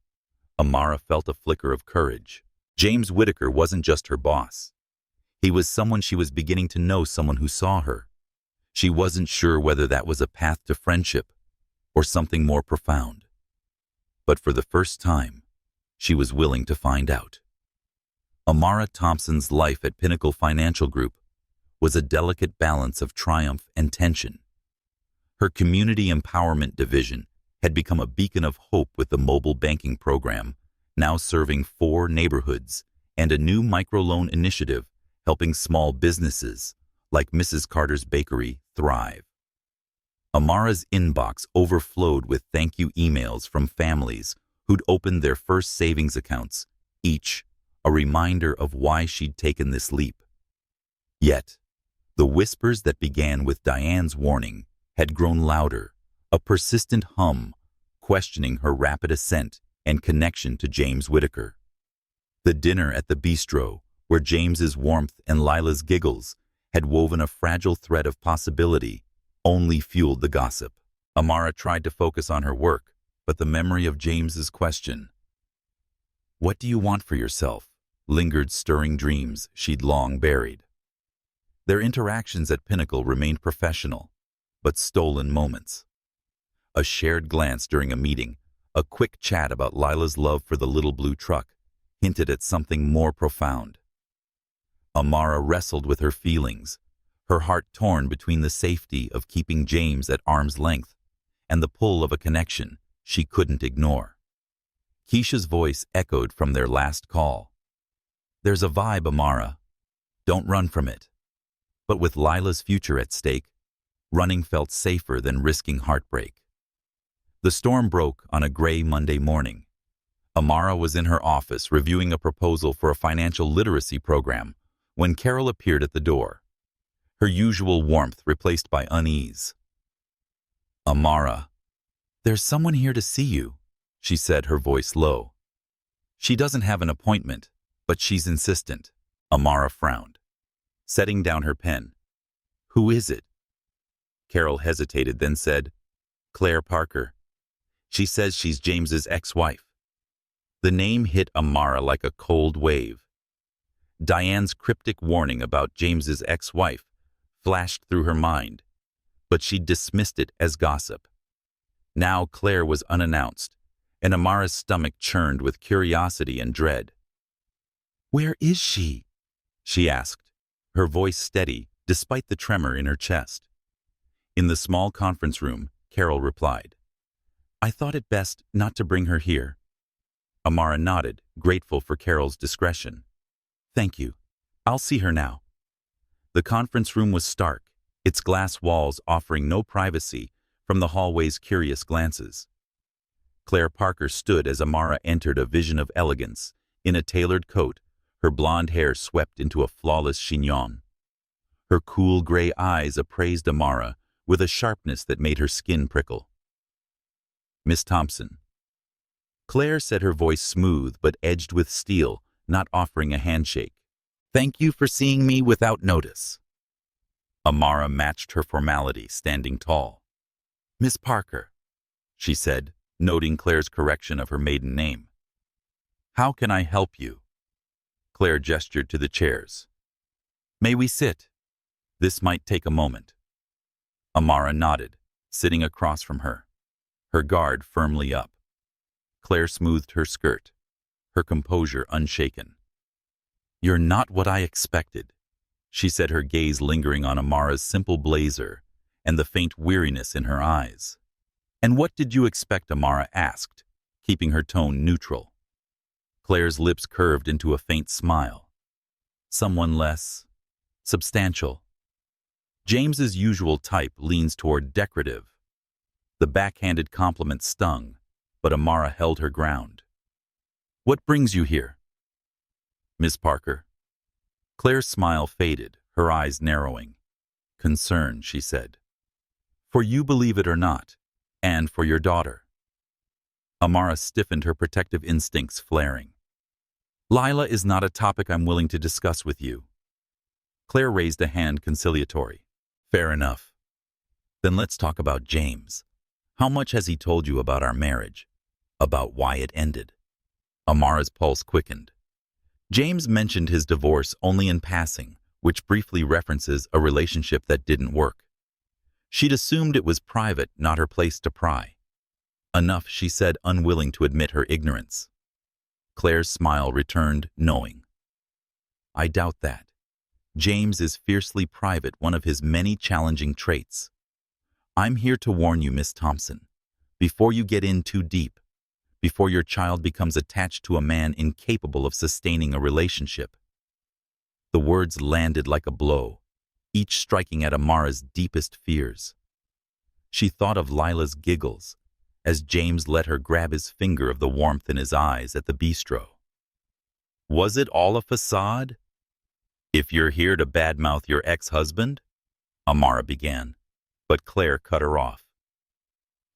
Amara felt a flicker of courage. James Whitaker wasn't just her boss. He was someone she was beginning to know, someone who saw her. She wasn't sure whether that was a path to friendship or something more profound. But for the first time, she was willing to find out. Amara Thompson's life at Pinnacle Financial Group was a delicate balance of triumph and tension. Her community empowerment division had become a beacon of hope with the mobile banking program, now serving 4 neighborhoods, and a new microloan initiative helping small businesses like Mrs. Carter's Bakery thrive. Amara's inbox overflowed with thank you emails from families who'd opened their first savings accounts, each a reminder of why she'd taken this leap. Yet, the whispers that began with Diane's warning had grown louder, a persistent hum questioning her rapid ascent and connection to James Whitaker. The dinner at the bistro, where James's warmth and Lila's giggles had woven a fragile thread of possibility, only fueled the gossip. Amara tried to focus on her work, but the memory of James's question, "What do you want for yourself?" lingered, stirring dreams she'd long buried. Their interactions at Pinnacle remained professional, but stolen moments. A shared glance during a meeting, a quick chat about Lila's love for the little blue truck, hinted at something more profound. Amara wrestled with her feelings, her heart torn between the safety of keeping James at arm's length and the pull of a connection she couldn't ignore. Keisha's voice echoed from their last call. "There's a vibe, Amara. Don't run from it." But with Lila's future at stake, running felt safer than risking heartbreak. The storm broke on a gray Monday morning. Amara was in her office reviewing a proposal for a financial literacy program when Carol appeared at the door, her usual warmth replaced by unease. "Amara, there's someone here to see you," she said, her voice low. "She doesn't have an appointment, but she's insistent." Amara frowned, setting down her pen. "Who is it?" Carol hesitated, then said, "Claire Parker. She says she's James's ex-wife." The name hit Amara like a cold wave. Diane's cryptic warning about James's ex-wife flashed through her mind, but she dismissed it as gossip. Now Claire was unannounced, and Amara's stomach churned with curiosity and dread. "Where is she?" she asked, her voice steady despite the tremor in her chest. In the small conference room, Carol replied, "I thought it best not to bring her here." Amara nodded, grateful for Carol's discretion. "Thank you. I'll see her now." The conference room was stark, its glass walls offering no privacy from the hallway's curious glances. Claire Parker stood as Amara entered, a vision of elegance, in a tailored coat, her blonde hair swept into a flawless chignon. Her cool gray eyes appraised Amara with a sharpness that made her skin prickle. "Miss Thompson." Claire said, her voice smooth but edged with steel, not offering a handshake. "Thank you for seeing me without notice." Amara matched her formality, standing tall. "Miss Parker," she said, noting Claire's correction of her maiden name. "How can I help you?" Claire gestured to the chairs. "May we sit? This might take a moment." Amara nodded, sitting across from her, her guard firmly up. Claire smoothed her skirt, her composure unshaken. "You're not what I expected," she said, her gaze lingering on Amara's simple blazer and the faint weariness in her eyes. "And what did you expect?" Amara asked, keeping her tone neutral. Claire's lips curved into a faint smile. "Someone less substantial." James's usual type leans toward decorative. The backhanded compliment stung, but Amara held her ground. "What brings you here?" "Miss Parker." Claire's smile faded, her eyes narrowing. "Concern," she said. "For you, believe it or not, and for your daughter." Amara stiffened, her protective instincts flaring. "Lila is not a topic I'm willing to discuss with you." Claire raised a hand, conciliatory. "Fair enough. Then let's talk about James. How much has he told you about our marriage? About why it ended?" Amara's pulse quickened. James mentioned his divorce only in passing, which briefly references a relationship that didn't work. She'd assumed it was private, not her place to pry. Enough, she said, unwilling to admit her ignorance. Claire's smile returned, knowing. "I doubt that. James is fiercely private, one of his many challenging traits. I'm here to warn you, Miss Thompson, before you get in too deep, before your child becomes attached to a man incapable of sustaining a relationship." The words landed like a blow, each striking at Amara's deepest fears. She thought of Lila's giggles as James let her grab his finger, of the warmth in his eyes at the bistro. Was it all a facade? "If you're here to badmouth your ex-husband," Amara began, but Claire cut her off.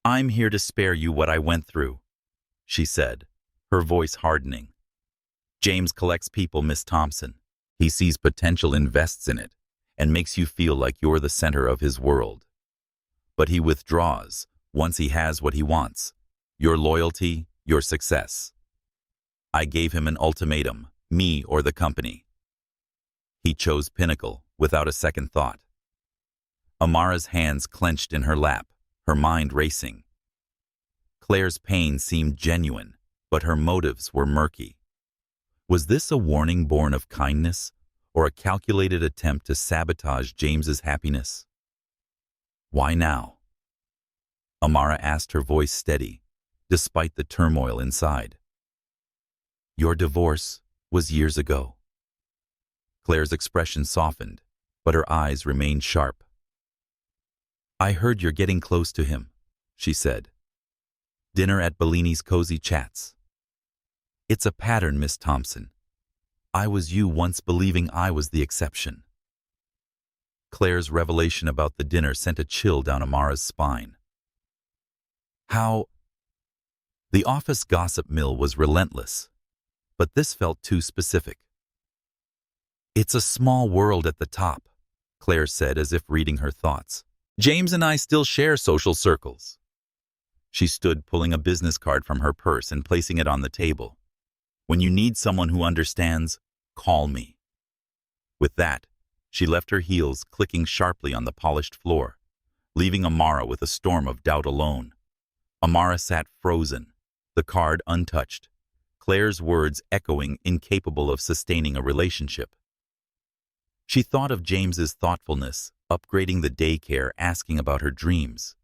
"I'm here to spare you what I went through," she said, her voice hardening. "James collects people, Miss Thompson. He sees potential, invests in it, and makes you feel like you're the center of his world. But he withdraws once he has what he wants: your loyalty, your success. I gave him an ultimatum, me or the company. He chose Pinnacle without a second thought." Amara's hands clenched in her lap, her mind racing. Claire's pain seemed genuine, but her motives were murky. Was this a warning born of kindness, or a calculated attempt to sabotage James's happiness? Why now? Amara asked, her voice steady, despite the turmoil inside. Your divorce was years ago. Claire's expression softened, but her eyes remained sharp. I heard you're getting close to him, she said. Dinner at Bellini's cozy chats. It's a pattern, Miss Thompson. I was you once believing I was the exception. Claire's revelation about the dinner sent a chill down Amara's spine. How? The office gossip mill was relentless, but this felt too specific. It's a small world at the top, Claire said as if reading her thoughts. James and I still share social circles. She stood, pulling a business card from her purse and placing it on the table. When you need someone who understands, call me. With that, she left her heels clicking sharply on the polished floor, leaving Amara with a storm of doubt alone. Amara sat frozen, the card untouched, Claire's words echoing, incapable of sustaining a relationship. She thought of James's thoughtfulness, upgrading the daycare, asking about her dreams,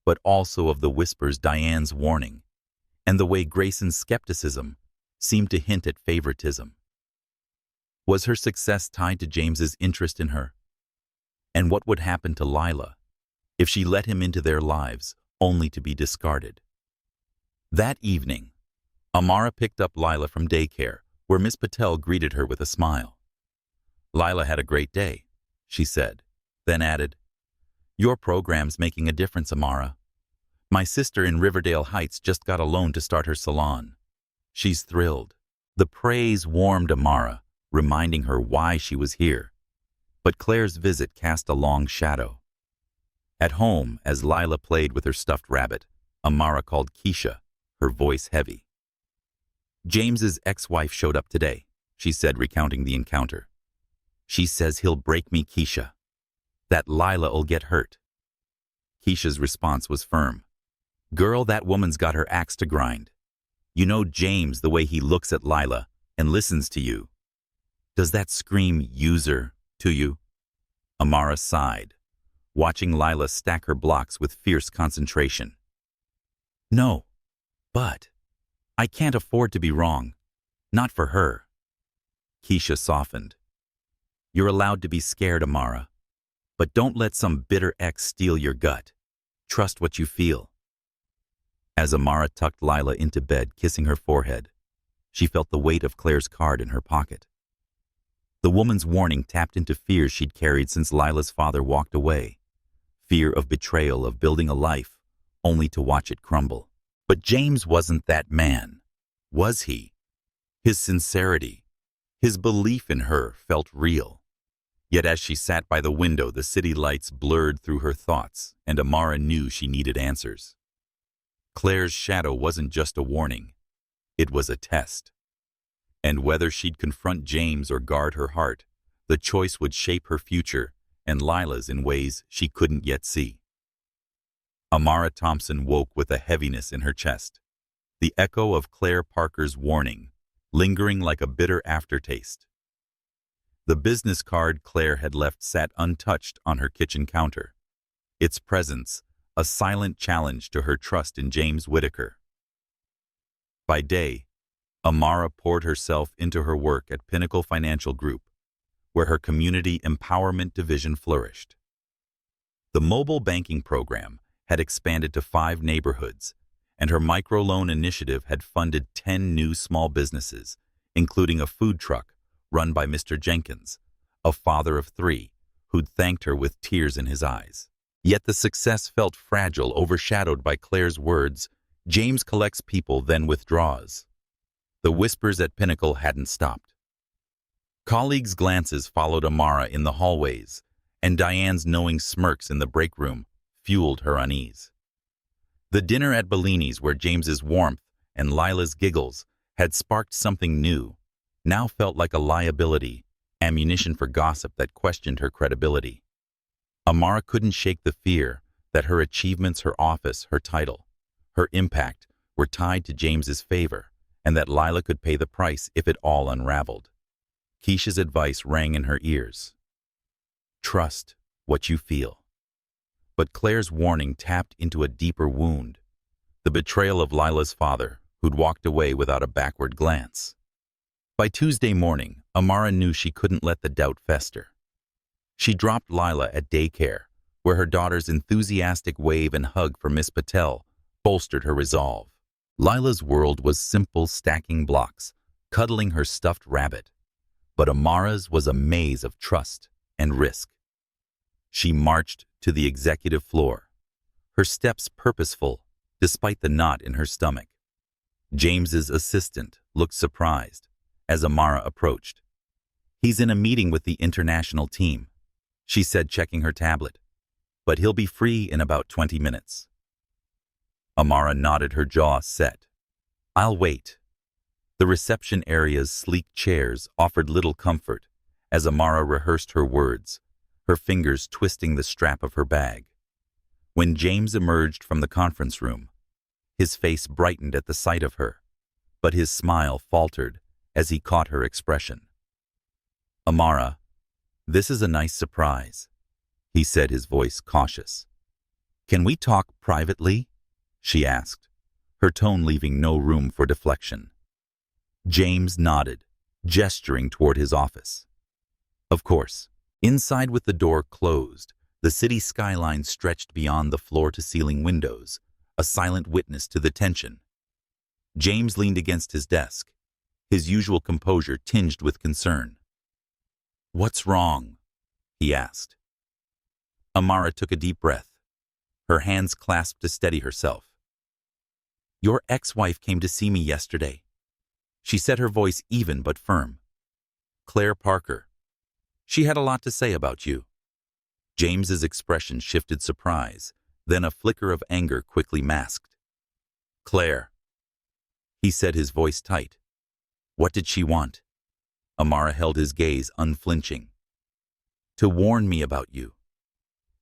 but also of the whispers Diane's warning, and the way Grayson's skepticism seemed to hint at favoritism. Was her success tied to James's interest in her? And what would happen to Lila if she let him into their lives only to be discarded? That evening, Amara picked up Lila from daycare, where Miss Patel greeted her with a smile. Lila had a great day, she said, then added, Your program's making a difference, Amara. My sister in Riverdale Heights just got a loan to start her salon. She's thrilled. The praise warmed Amara, reminding her why she was here. But Claire's visit cast a long shadow. At home, as Lila played with her stuffed rabbit, Amara called Keisha, her voice heavy. James's ex-wife showed up today, she said, recounting the encounter. She says he'll break me, Keisha. That Lila'll get hurt. Keisha's response was firm. Girl, that woman's got her axe to grind. You know James, the way he looks at Lila and listens to you. Does that scream user to you? Amara sighed, watching Lila stack her blocks with fierce concentration. No, but I can't afford to be wrong. Not for her. Keisha softened. You're allowed to be scared, Amara, but don't let some bitter ex steal your gut. Trust what you feel. As Amara tucked Lila into bed, kissing her forehead, she felt the weight of Claire's card in her pocket. The woman's warning tapped into fears she'd carried since Lila's father walked away. Fear of betrayal, of building a life, only to watch it crumble. But James wasn't that man, was he? His sincerity, his belief in her felt real. Yet as she sat by the window, the city lights blurred through her thoughts, and Amara knew she needed answers. Claire's shadow wasn't just a warning, it was a test. And whether she'd confront James or guard her heart, the choice would shape her future and Lila's in ways she couldn't yet see. Amara Thompson woke with a heaviness in her chest, the echo of Claire Parker's warning, lingering like a bitter aftertaste. The business card Claire had left sat untouched on her kitchen counter, its presence a silent challenge to her trust in James Whitaker. By day, Amara poured herself into her work at Pinnacle Financial Group, where her community empowerment division flourished. The mobile banking program had expanded to 5 neighborhoods, and her microloan initiative had funded 10 new small businesses, including a food truck run by Mr. Jenkins, a father of 3, who'd thanked her with tears in his eyes. Yet the success felt fragile, overshadowed by Claire's words, James collects people, then withdraws. The whispers at Pinnacle hadn't stopped. Colleagues' glances followed Amara in the hallways, and Diane's knowing smirks in the break room fueled her unease. The dinner at Bellini's, where James's warmth and Lila's giggles had sparked something new, now felt like a liability, ammunition for gossip that questioned her credibility. Amara couldn't shake the fear that her achievements, her office, her title, her impact were tied to James's favor, and that Lila could pay the price if it all unraveled. Keisha's advice rang in her ears. Trust what you feel. But Claire's warning tapped into a deeper wound, the betrayal of Lila's father, who'd walked away without a backward glance. By Tuesday morning, Amara knew she couldn't let the doubt fester. She dropped Lila at daycare, where her daughter's enthusiastic wave and hug for Miss Patel bolstered her resolve. Lila's world was simple stacking blocks, cuddling her stuffed rabbit, but Amara's was a maze of trust and risk. She marched to the executive floor, her steps purposeful despite the knot in her stomach. James's assistant looked surprised as Amara approached. He's in a meeting with the international team, she said, checking her tablet, but he'll be free in about 20 minutes. Amara nodded, her jaw set. I'll wait. The reception area's sleek chairs offered little comfort as Amara rehearsed her words, her fingers twisting the strap of her bag. When James emerged from the conference room, his face brightened at the sight of her, but his smile faltered as he caught her expression. Amara, this is a nice surprise, he said, his voice cautious. Can we talk privately? She asked, her tone leaving no room for deflection. James nodded, gesturing toward his office. Of course. Inside, with the door closed, the city skyline stretched beyond the floor-to-ceiling windows, a silent witness to the tension. James leaned against his desk, his usual composure tinged with concern. What's wrong? He asked. Amara took a deep breath, her hands clasped to steady herself. Your ex-wife came to see me yesterday. She said, her voice even but firm. Claire Parker. She had a lot to say about you. James's expression shifted surprise, then a flicker of anger quickly masked. Claire, he said, his voice tight. What did she want? Amara held his gaze unflinching. To warn me about you.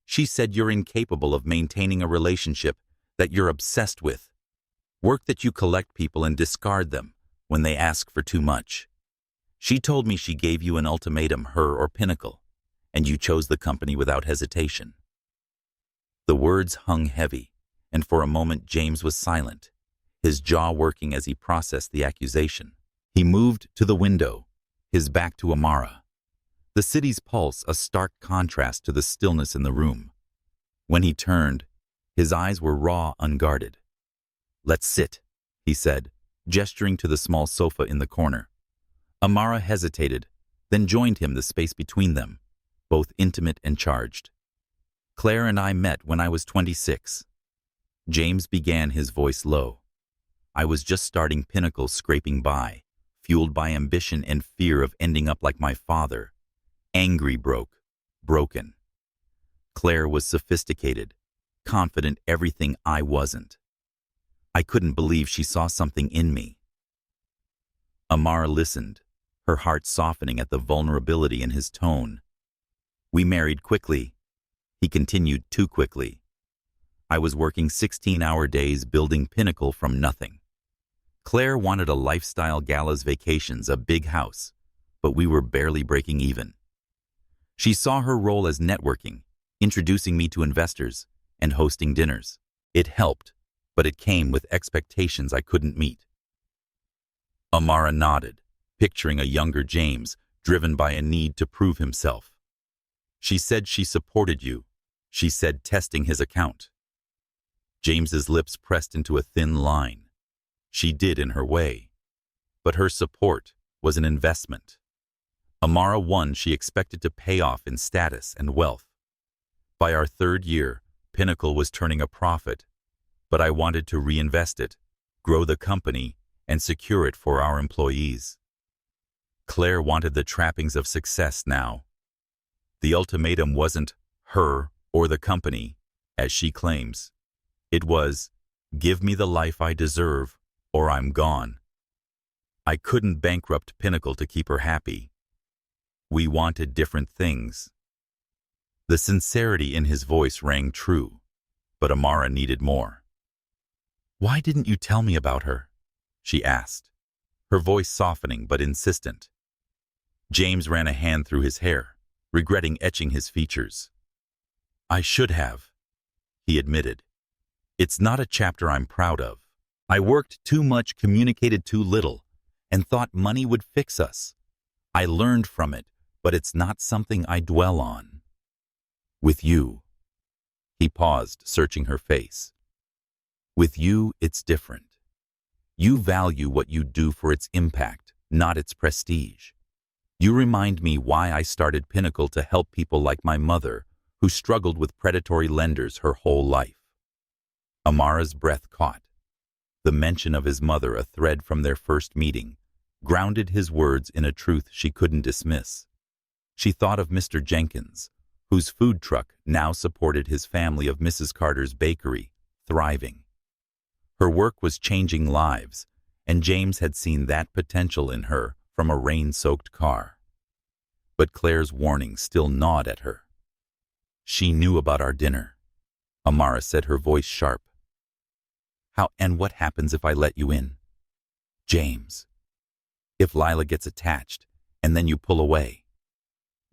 She said you're incapable of maintaining a relationship, that you're obsessed with. Work that you collect people and discard them when they ask for too much. She told me she gave you an ultimatum, her or Pinnacle, and you chose the company without hesitation. The words hung heavy, and for a moment James was silent, his jaw working as he processed the accusation. He moved to the window, his back to Amara, the city's pulse a stark contrast to the stillness in the room. When he turned, his eyes were raw, unguarded. Let's sit, he said, gesturing to the small sofa in the corner. Amara hesitated, then joined him, the space between them, both intimate and charged. Claire and I met when I was 26. James began, his voice low. I was just starting Pinnacle, scraping by, fueled by ambition and fear of ending up like my father. Angry, broken. Claire was sophisticated, confident, everything I wasn't. I couldn't believe she saw something in me. Amara listened, her heart softening at the vulnerability in his tone. We married quickly. He continued, too quickly. I was working 16-hour days building Pinnacle from nothing. Claire wanted a lifestyle, galas, vacations, a big house, but we were barely breaking even. She saw her role as networking, introducing me to investors, and hosting dinners. It helped, but it came with expectations I couldn't meet. Amara nodded, picturing a younger James, driven by a need to prove himself. She said she supported you, she said, testing his account. James's lips pressed into a thin line. She did in her way, but her support was an investment. Amara won, she expected to pay off in status and wealth. By our third year, Pinnacle was turning a profit, but I wanted to reinvest it, grow the company, and secure it for our employees. Claire wanted the trappings of success now. The ultimatum wasn't her or the company, as she claims. It was, give me the life I deserve, or I'm gone. I couldn't bankrupt Pinnacle to keep her happy. We wanted different things. The sincerity in his voice rang true, but Amara needed more. Why didn't you tell me about her? She asked, her voice softening but insistent. James ran a hand through his hair, regretting etching his features. I should have, he admitted. It's not a chapter I'm proud of. I worked too much, communicated too little, and thought money would fix us. I learned from it, but it's not something I dwell on. With you. He paused, searching her face. With you, it's different. You value what you do for its impact, not its prestige. You remind me why I started Pinnacle, to help people like my mother, who struggled with predatory lenders her whole life. Amara's breath caught. The mention of his mother, a thread from their first meeting, grounded his words in a truth she couldn't dismiss. She thought of Mr. Jenkins, whose food truck now supported his family of Mrs. Carter's bakery, thriving. Her work was changing lives, and James had seen that potential in her from a rain-soaked car. But Claire's warning still gnawed at her. She knew about our dinner, Amara said, her voice sharp. How and what happens if I let you in? James. If Lila gets attached, and then you pull away.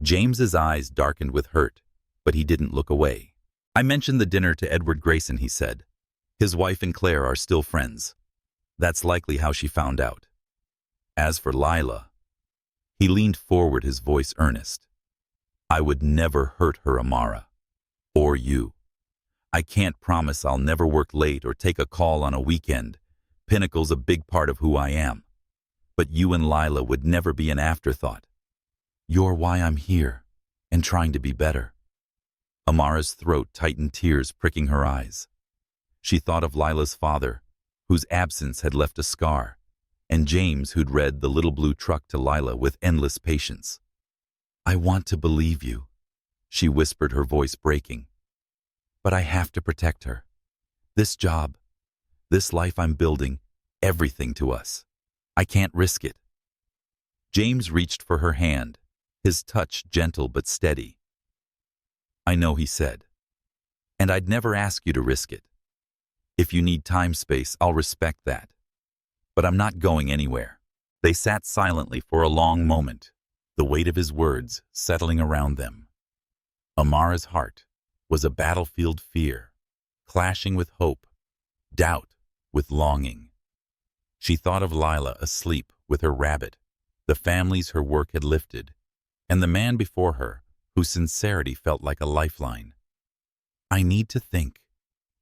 James's eyes darkened with hurt, but he didn't look away. I mentioned the dinner to Edward Grayson, he said. His wife and Claire are still friends. That's likely how she found out. As for Lila, he leaned forward, his voice earnest. I would never hurt her, Amara. Or you. I can't promise I'll never work late or take a call on a weekend. Pinnacle's a big part of who I am. But you and Lila would never be an afterthought. You're why I'm here, and trying to be better. Amara's throat tightened, tears pricking her eyes. She thought of Lila's father, whose absence had left a scar, and James, who'd read The Little Blue Truck to Lila with endless patience. I want to believe you, she whispered, her voice breaking. But I have to protect her. This job, this life I'm building, everything to us. I can't risk it. James reached for her hand, his touch gentle but steady. I know, he said. And I'd never ask you to risk it. If you need time space, I'll respect that. But I'm not going anywhere. They sat silently for a long moment, the weight of his words settling around them. Amara's heart was a battlefield, fear, clashing with hope, doubt with longing. She thought of Lila asleep with her rabbit, the families her work had lifted, and the man before her whose sincerity felt like a lifeline. I need to think,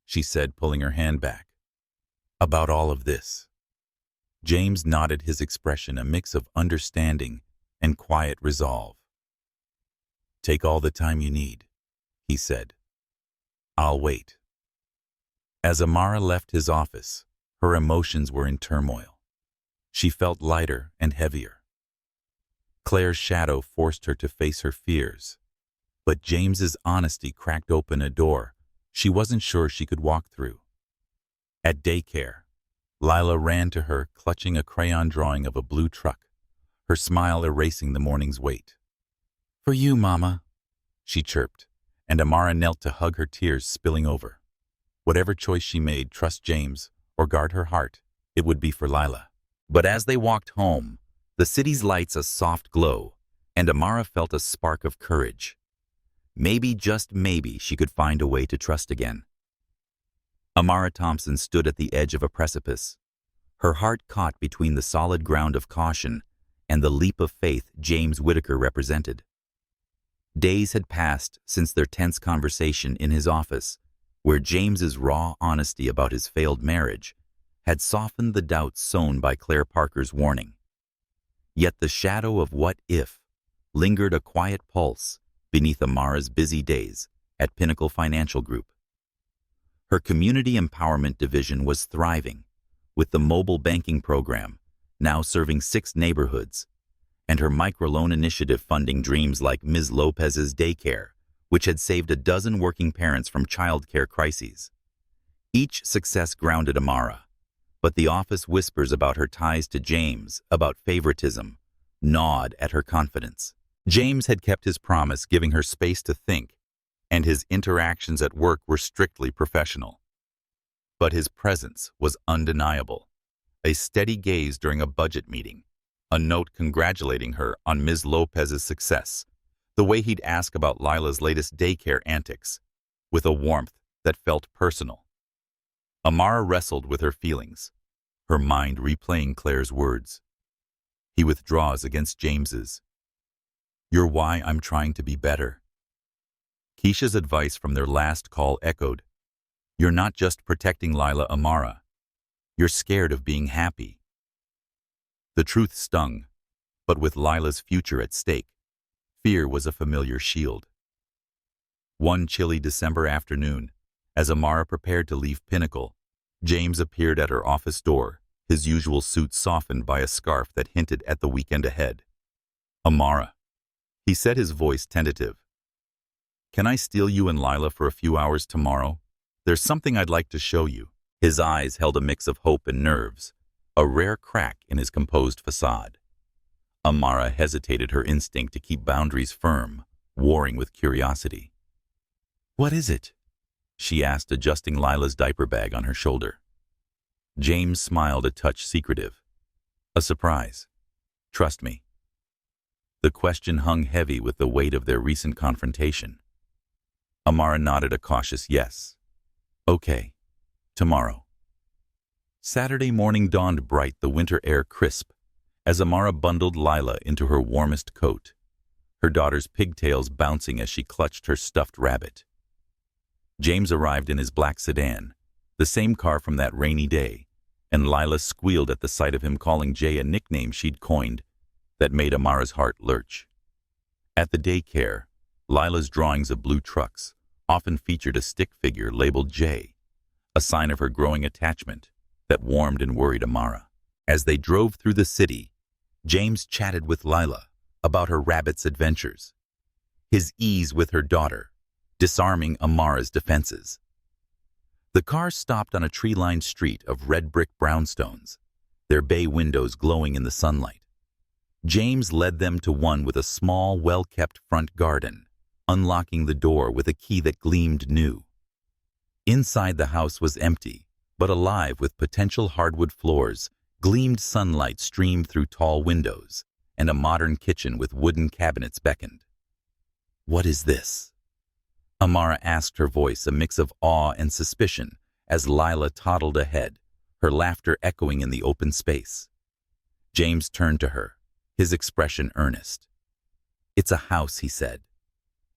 she said, pulling her hand back, about all of this. James nodded, his expression a mix of understanding and quiet resolve. Take all the time you need, he said. I'll wait. As Amara left his office, her emotions were in turmoil. She felt lighter and heavier. Claire's shadow forced her to face her fears, but James's honesty cracked open a door she wasn't sure she could walk through. At daycare, Lila ran to her, clutching a crayon drawing of a blue truck, her smile erasing the morning's weight. For you, Mama, she chirped, and Amara knelt to hug, her tears spilling over. Whatever choice she made, trust James or guard her heart, it would be for Lila. But as they walked home, the city's lights a soft glow, and Amara felt a spark of courage. Maybe, just maybe, she could find a way to trust again. Amara Thompson stood at the edge of a precipice, her heart caught between the solid ground of caution and the leap of faith James Whitaker represented. Days had passed since their tense conversation in his office, where James's raw honesty about his failed marriage had softened the doubts sown by Claire Parker's warning. Yet the shadow of what if lingered, a quiet pulse beneath Amara's busy days at Pinnacle Financial Group. Her community empowerment division was thriving, with the mobile banking program now serving 6 neighborhoods, and her microloan initiative funding dreams like Ms. Lopez's daycare, which had saved a dozen working parents from childcare crises. Each success grounded Amara, but the office whispers about her ties to James, about favoritism, gnawed at her confidence. James had kept his promise, giving her space to think, and his interactions at work were strictly professional. But his presence was undeniable. A steady gaze during a budget meeting, a note congratulating her on Ms. Lopez's success, the way he'd ask about Lila's latest daycare antics, with a warmth that felt personal. Amara wrestled with her feelings, her mind replaying Claire's words. He withdraws against James's. "You're why I'm trying to be better." Keisha's advice from their last call echoed. "You're not just protecting Lila, Amara. You're scared of being happy." The truth stung, but with Lila's future at stake, fear was a familiar shield. One chilly December afternoon, as Amara prepared to leave Pinnacle, James appeared at her office door, his usual suit softened by a scarf that hinted at the weekend ahead. "Amara," he said, his voice tentative. "Can I steal you and Lila for a few hours tomorrow? There's something I'd like to show you." His eyes held a mix of hope and nerves, a rare crack in his composed facade. Amara hesitated, her instinct to keep boundaries firm, warring with curiosity. "What is it?" she asked, adjusting Lila's diaper bag on her shoulder. James smiled, a touch secretive. "A surprise. Trust me." The question hung heavy with the weight of their recent confrontation. Amara nodded a cautious yes. "Okay, tomorrow." Saturday morning dawned bright, the winter air crisp, as Amara bundled Lila into her warmest coat, her daughter's pigtails bouncing as she clutched her stuffed rabbit. James arrived in his black sedan, the same car from that rainy day, and Lila squealed at the sight of him, calling Jay a nickname she'd coined that made Amara's heart lurch. At the daycare, Lila's drawings of blue trucks often featured a stick figure labeled Jay, a sign of her growing attachment that warmed and worried Amara. As they drove through the city, James chatted with Lila about her rabbit's adventures, his ease with her daughter, disarming Amara's defenses. The car stopped on a tree-lined street of red brick brownstones, their bay windows glowing in the sunlight. James led them to one with a small, well-kept front garden, unlocking the door with a key that gleamed new. Inside, the house was empty, but alive with potential hardwood floors, gleamed sunlight streamed through tall windows, and a modern kitchen with wooden cabinets beckoned. "What is this?" Amara asked, her voice a mix of awe and suspicion as Lila toddled ahead, her laughter echoing in the open space. James turned to her, his expression earnest. "It's a house," he said.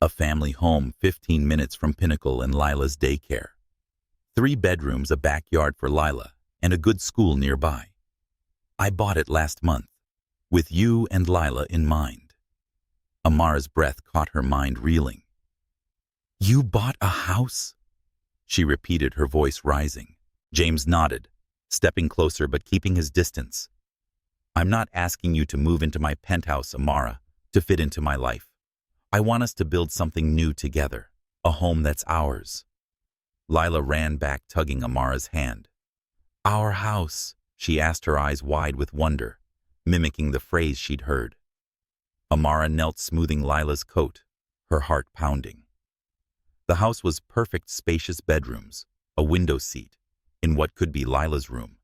"A family home 15 minutes from Pinnacle and Lila's daycare. 3 bedrooms, a backyard for Lila, and a good school nearby. I bought it last month, with you and Lila in mind." Amara's breath caught her mind reeling. "You bought a house?" she repeated, her voice rising. James nodded, stepping closer but keeping his distance. "I'm not asking you to move into my penthouse, Amara, to fit into my life. I want us to build something new together, a home that's ours." Lila ran back, tugging Amara's hand. "Our house?" she asked, her eyes wide with wonder, mimicking the phrase she'd heard. Amara knelt, smoothing Lila's coat, her heart pounding. The house was perfect, spacious bedrooms, a window seat in what could be Lila's room,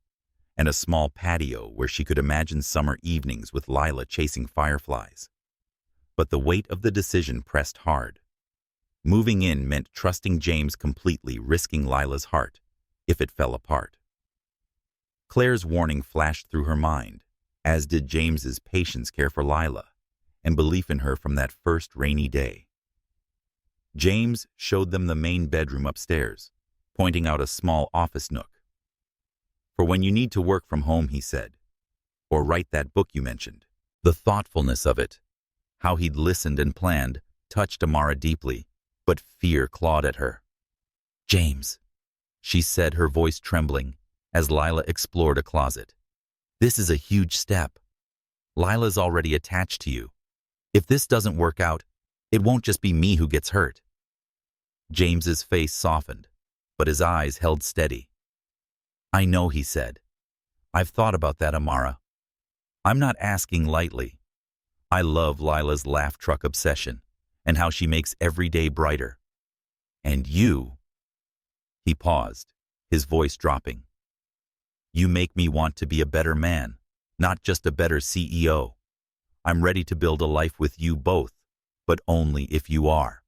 and a small patio where she could imagine summer evenings with Lila chasing fireflies. But the weight of the decision pressed hard. Moving in meant trusting James completely, risking Lila's heart if it fell apart. Claire's warning flashed through her mind, as did James's patience, care for Lila, and belief in her from that first rainy day. James showed them the main bedroom upstairs, pointing out a small office nook. "For when you need to work from home," he said, "or write that book you mentioned." The thoughtfulness of it, how he'd listened and planned, touched Amara deeply, but fear clawed at her. "James," she said, her voice trembling, as Lila explored a closet. "This is a huge step. Lila's already attached to you. If this doesn't work out, it won't just be me who gets hurt." James's face softened, but his eyes held steady. "I know," he said. "I've thought about that, Amara. I'm not asking lightly. I love Lila's laugh truck obsession and how she makes every day brighter. And you—" He paused, his voice dropping. "You make me want to be a better man, not just a better CEO. I'm ready to build a life with you both, but only if you are."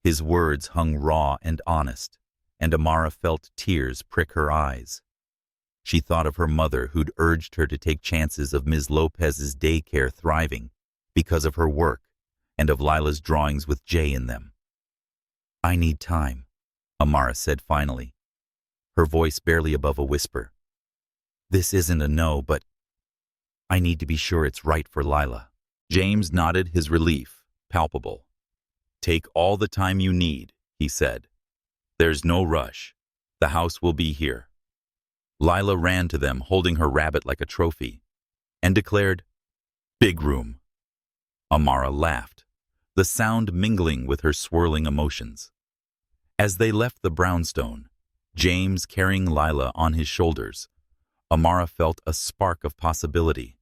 His words hung raw and honest, and Amara felt tears prick her eyes. She thought of her mother who'd urged her to take chances of Ms. Lopez's daycare thriving because of her work and of Lila's drawings with Jay in them. "I need time," Amara said finally, her voice barely above a whisper. "This isn't a no, but I need to be sure it's right for Lila." James nodded, his relief palpable. "Take all the time you need," he said. "There's no rush. The house will be here." Lila ran to them, holding her rabbit like a trophy, and declared, "Big room." Amara laughed, the sound mingling with her swirling emotions. As they left the brownstone, James carrying Lila on his shoulders, Amara felt a spark of possibility.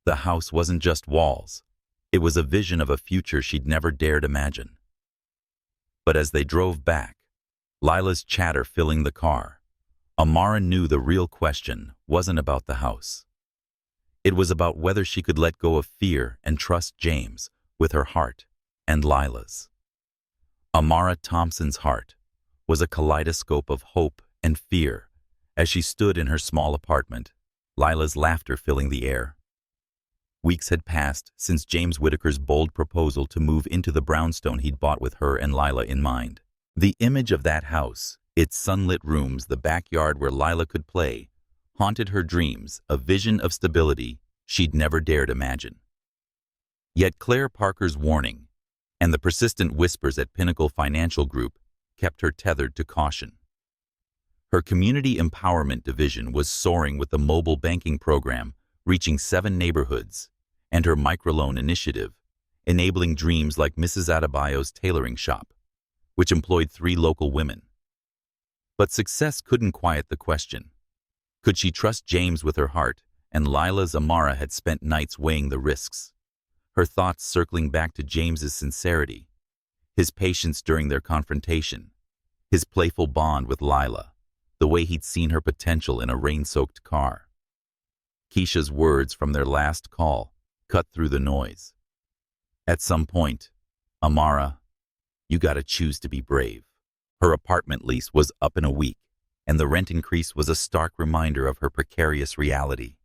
The house wasn't just walls. It was a vision of a future she'd never dared imagine. But as they drove back, Lila's chatter filling the car, Amara knew the real question wasn't about the house. It was about whether she could let go of fear and trust James with her heart and Lila's. Amara Thompson's heart was a kaleidoscope of hope and fear as she stood in her small apartment, Lila's laughter filling the air. Weeks had passed since James Whitaker's bold proposal to move into the brownstone he'd bought with her and Lila in mind. The image of that house, its sunlit rooms, the backyard where Lila could play, haunted her dreams, a vision of stability she'd never dared imagine. Yet Claire Parker's warning and the persistent whispers at Pinnacle Financial Group kept her tethered to caution. Her community empowerment division was soaring with the mobile banking program, reaching 7 neighborhoods, and her microloan initiative, enabling dreams like Mrs. Adebayo's tailoring shop, which employed 3 local women. But success couldn't quiet the question. Could she trust James with her heart? And Lila's Amara had spent nights weighing the risks, her thoughts circling back to James's sincerity, his patience during their confrontation, his playful bond with Lila, the way he'd seen her potential in a rain-soaked car. Keisha's words from their last call cut through the noise. At some point, "Amara, you gotta choose to be brave." Her apartment lease was up in a week, and the rent increase was a stark reminder of her precarious reality.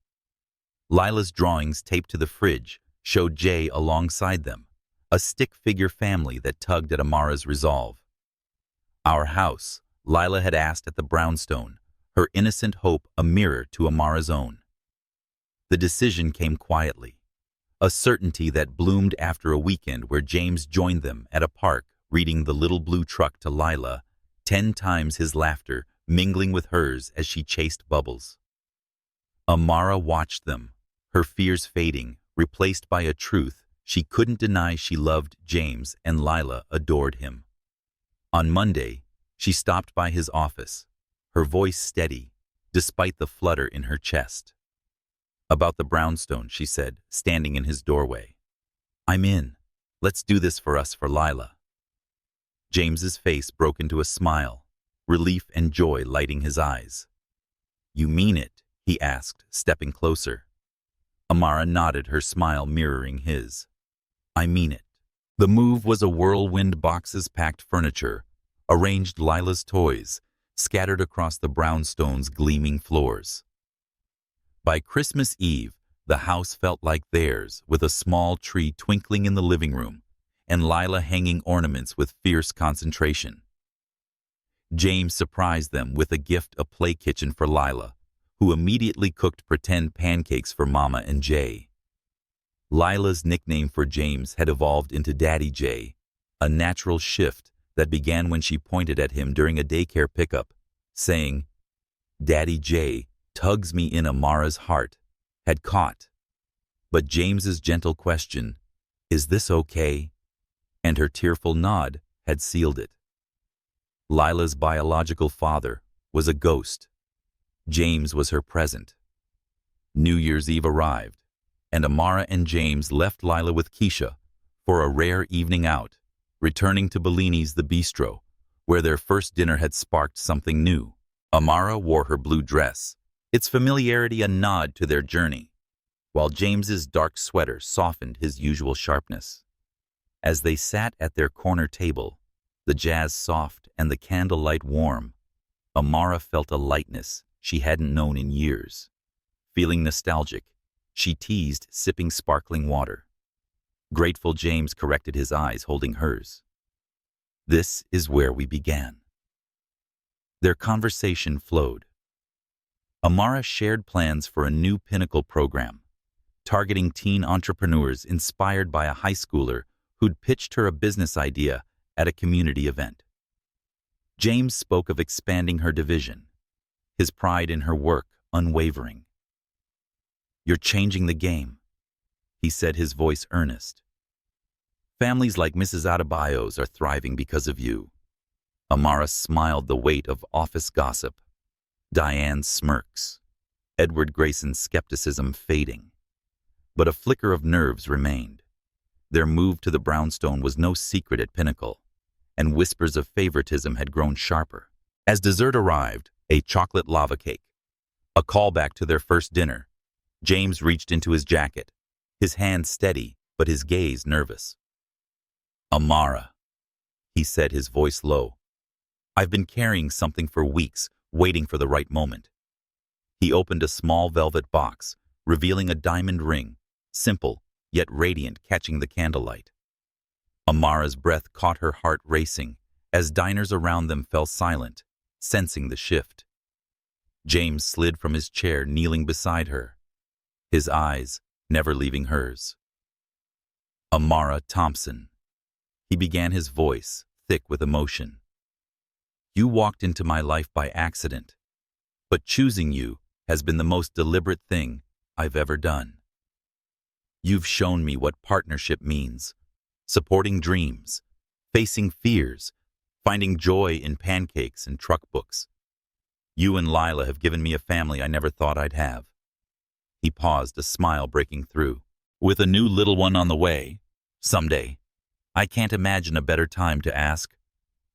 Lila's drawings taped to the fridge showed Jay alongside them, a stick-figure family that tugged at Amara's resolve. "Our house," Lila had asked at the brownstone, her innocent hope a mirror to Amara's own. The decision came quietly, a certainty that bloomed after a weekend where James joined them at a park, reading The Little Blue Truck to Lila, 10 times his laughter mingling with hers as she chased bubbles. Amara watched them, her fears fading, replaced by a truth she couldn't deny. She loved James and Lila adored him. On Monday, she stopped by his office, her voice steady, despite the flutter in her chest. "About the brownstone," she said, standing in his doorway. "I'm in. Let's do this for us, for Lila." James's face broke into a smile, relief and joy lighting his eyes. "You mean it?" he asked, stepping closer. Amara nodded, her smile mirroring his. "I mean it." The move was a whirlwind. Boxes packed furniture, arranged Lila's toys, scattered across the brownstone's gleaming floors. By Christmas Eve, the house felt like theirs, with a small tree twinkling in the living room and Lila hanging ornaments with fierce concentration. James surprised them with a gift, a play kitchen for Lila, who immediately cooked pretend pancakes for Mama and Jay. Lila's nickname for James had evolved into Daddy Jay, a natural shift that began when she pointed at him during a daycare pickup, saying, "Daddy Jay tugs me in." Amara's heart had caught. But James's gentle question, "Is this okay?" and her tearful nod had sealed it. Lila's biological father was a ghost. James was her present. New Year's Eve arrived, and Amara and James left Lila with Keisha for a rare evening out, returning to Bellini's the bistro, where their first dinner had sparked something new. Amara wore her blue dress, its familiarity a nod to their journey, while James's dark sweater softened his usual sharpness. As they sat at their corner table, the jazz soft and the candlelight warm, Amara felt a lightness she hadn't known in years. Feeling nostalgic, she teased, sipping sparkling water. Grateful James corrected his eyes, holding hers. This is where we began. Their conversation flowed. Amara shared plans for a new Pinnacle program, targeting teen entrepreneurs inspired by a high schooler who'd pitched her a business idea at a community event. James spoke of expanding her division, his pride in her work unwavering. "You're changing the game," he said, his voice earnest. "Families like Mrs. Adebayo's are thriving because of you." Amara smiled, the weight of office gossip, Diane's smirks, Edward Grayson's skepticism fading. But a flicker of nerves remained. Their move to the brownstone was no secret at Pinnacle, and whispers of favoritism had grown sharper. As dessert arrived, a chocolate lava cake, a callback to their first dinner, James reached into his jacket, his hand steady but his gaze nervous. "Amara," he said, his voice low. "I've been carrying something for weeks, waiting for the right moment." He opened a small velvet box, revealing a diamond ring, simple yet radiant, catching the candlelight. Amara's breath caught her heart racing as diners around them fell silent, sensing the shift. James slid from his chair, kneeling beside her, his eyes never leaving hers. "Amara Thompson," he began, his voice thick with emotion. "You walked into my life by accident, but choosing you has been the most deliberate thing I've ever done. You've shown me what partnership means, supporting dreams, facing fears, finding joy in pancakes and truck books. You and Lila have given me a family I never thought I'd have." He paused, a smile breaking through. "With a new little one on the way, someday, I can't imagine a better time to ask,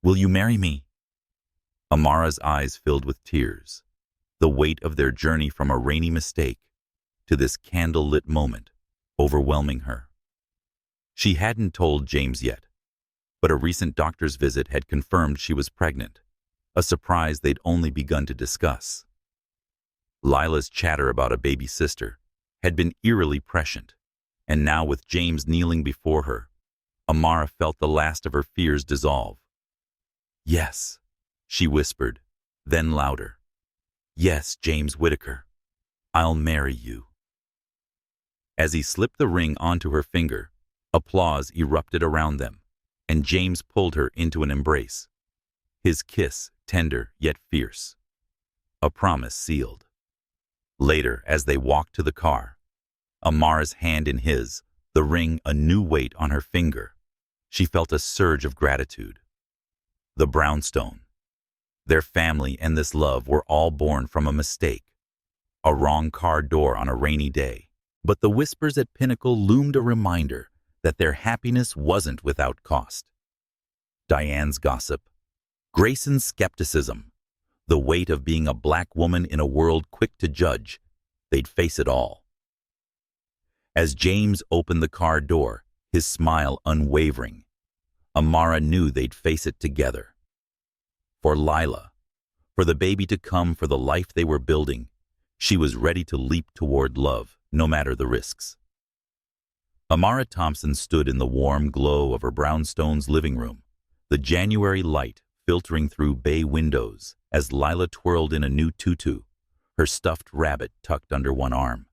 will you marry me?" Amara's eyes filled with tears, the weight of their journey from a rainy mistake to this candle-lit moment overwhelming her. She hadn't told James yet, but a recent doctor's visit had confirmed she was pregnant, a surprise they'd only begun to discuss. Lila's chatter about a baby sister had been eerily prescient, and now with James kneeling before her, Amara felt the last of her fears dissolve. "Yes," she whispered, then louder. "Yes, James Whitaker, I'll marry you." As he slipped the ring onto her finger, applause erupted around them, and James pulled her into an embrace, his kiss tender yet fierce, a promise sealed. Later, as they walked to the car, Amara's hand in his, the ring a new weight on her finger, she felt a surge of gratitude. The brownstone, their family, and this love were all born from a mistake, a wrong car door on a rainy day. But the whispers at Pinnacle loomed, a reminder that their happiness wasn't without cost. Diane's gossip, Grayson's skepticism, the weight of being a black woman in a world quick to judge, they'd face it all. As James opened the car door, his smile unwavering, Amara knew they'd face it together. For Lila, for the baby to come, for the life they were building, she was ready to leap toward love, no matter the risks. Amara Thompson stood in the warm glow of her brownstone's living room, the January light filtering through bay windows as Lila twirled in a new tutu, her stuffed rabbit tucked under one arm.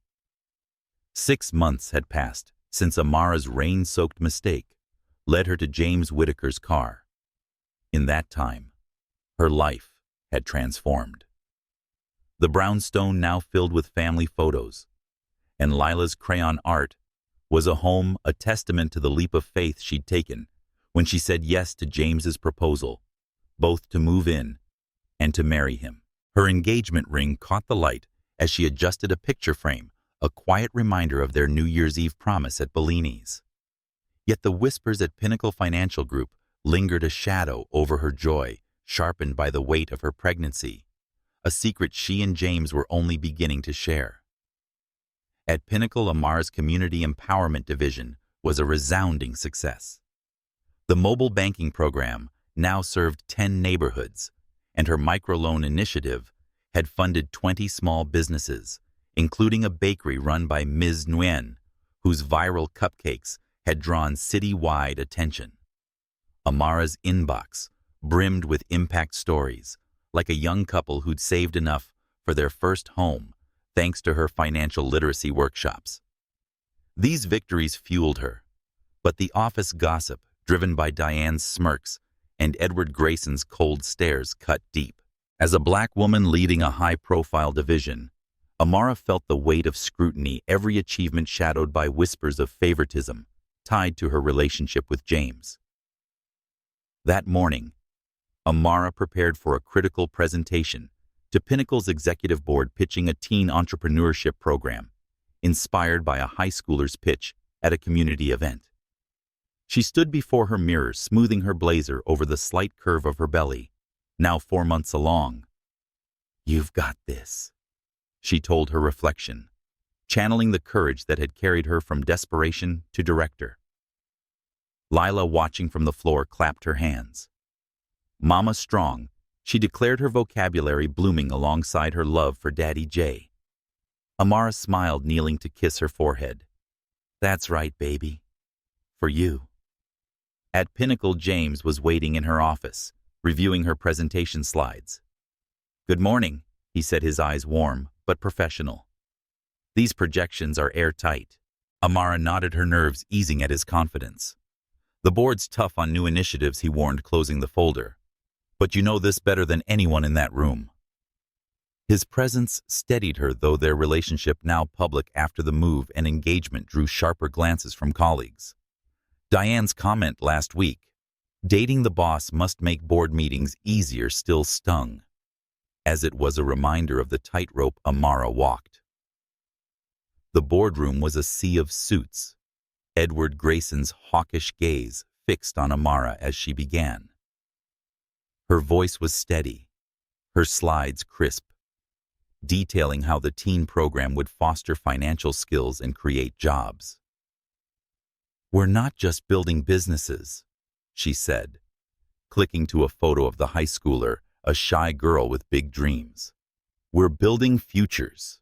6 months had passed since Amara's rain-soaked mistake led her to James Whitaker's car. In that time, her life had transformed. The brownstone, now filled with family photos, and Lila's crayon art, was a home, a testament to the leap of faith she'd taken when she said yes to James's proposal, both to move in and to marry him. Her engagement ring caught the light as she adjusted a picture frame, a quiet reminder of their New Year's Eve promise at Bellini's. Yet the whispers at Pinnacle Financial Group lingered, a shadow over her joy, sharpened by the weight of her pregnancy, a secret she and James were only beginning to share. At Pinnacle, Amara's Community Empowerment Division was a resounding success. The mobile banking program now served 10 neighborhoods, and her microloan initiative had funded 20 small businesses, including a bakery run by Ms. Nguyen, whose viral cupcakes had drawn city-wide attention. Amara's inbox brimmed with impact stories, like a young couple who'd saved enough for their first home thanks to her financial literacy workshops. These victories fueled her, but the office gossip, driven by Diane's smirks and Edward Grayson's cold stares, cut deep. As a black woman leading a high-profile division, Amara felt the weight of scrutiny, every achievement shadowed by whispers of favoritism tied to her relationship with James. That morning, Amara prepared for a critical presentation to Pinnacle's executive board, pitching a teen entrepreneurship program inspired by a high schooler's pitch at a community event. She stood before her mirror, smoothing her blazer over the slight curve of her belly, now 4 months along. "You've got this," she told her reflection, channeling the courage that had carried her from desperation to director. Lila, watching from the floor, clapped her hands. Mama strong, she declared, her vocabulary blooming alongside her love for Daddy J. Amara smiled, kneeling to kiss her forehead. "That's right, baby. For you." At Pinnacle, James was waiting in her office, reviewing her presentation slides. "Good morning," he said, his eyes warm but professional. "These projections are airtight." Amara nodded, her nerves easing at his confidence. "The board's tough on new initiatives," he warned, closing the folder. "But you know this better than anyone in that room." His presence steadied her, though their relationship, now public after the move and engagement, drew sharper glances from colleagues. Diane's comment last week, "Dating the boss must make board meetings easier," still stung, as it was a reminder of the tightrope Amara walked. The boardroom was a sea of suits, Edward Grayson's hawkish gaze fixed on Amara as she began. Her voice was steady, her slides crisp, detailing how the teen program would foster financial skills and create jobs. "We're not just building businesses," she said, clicking to a photo of the high schooler, a shy girl with big dreams. "We're building futures."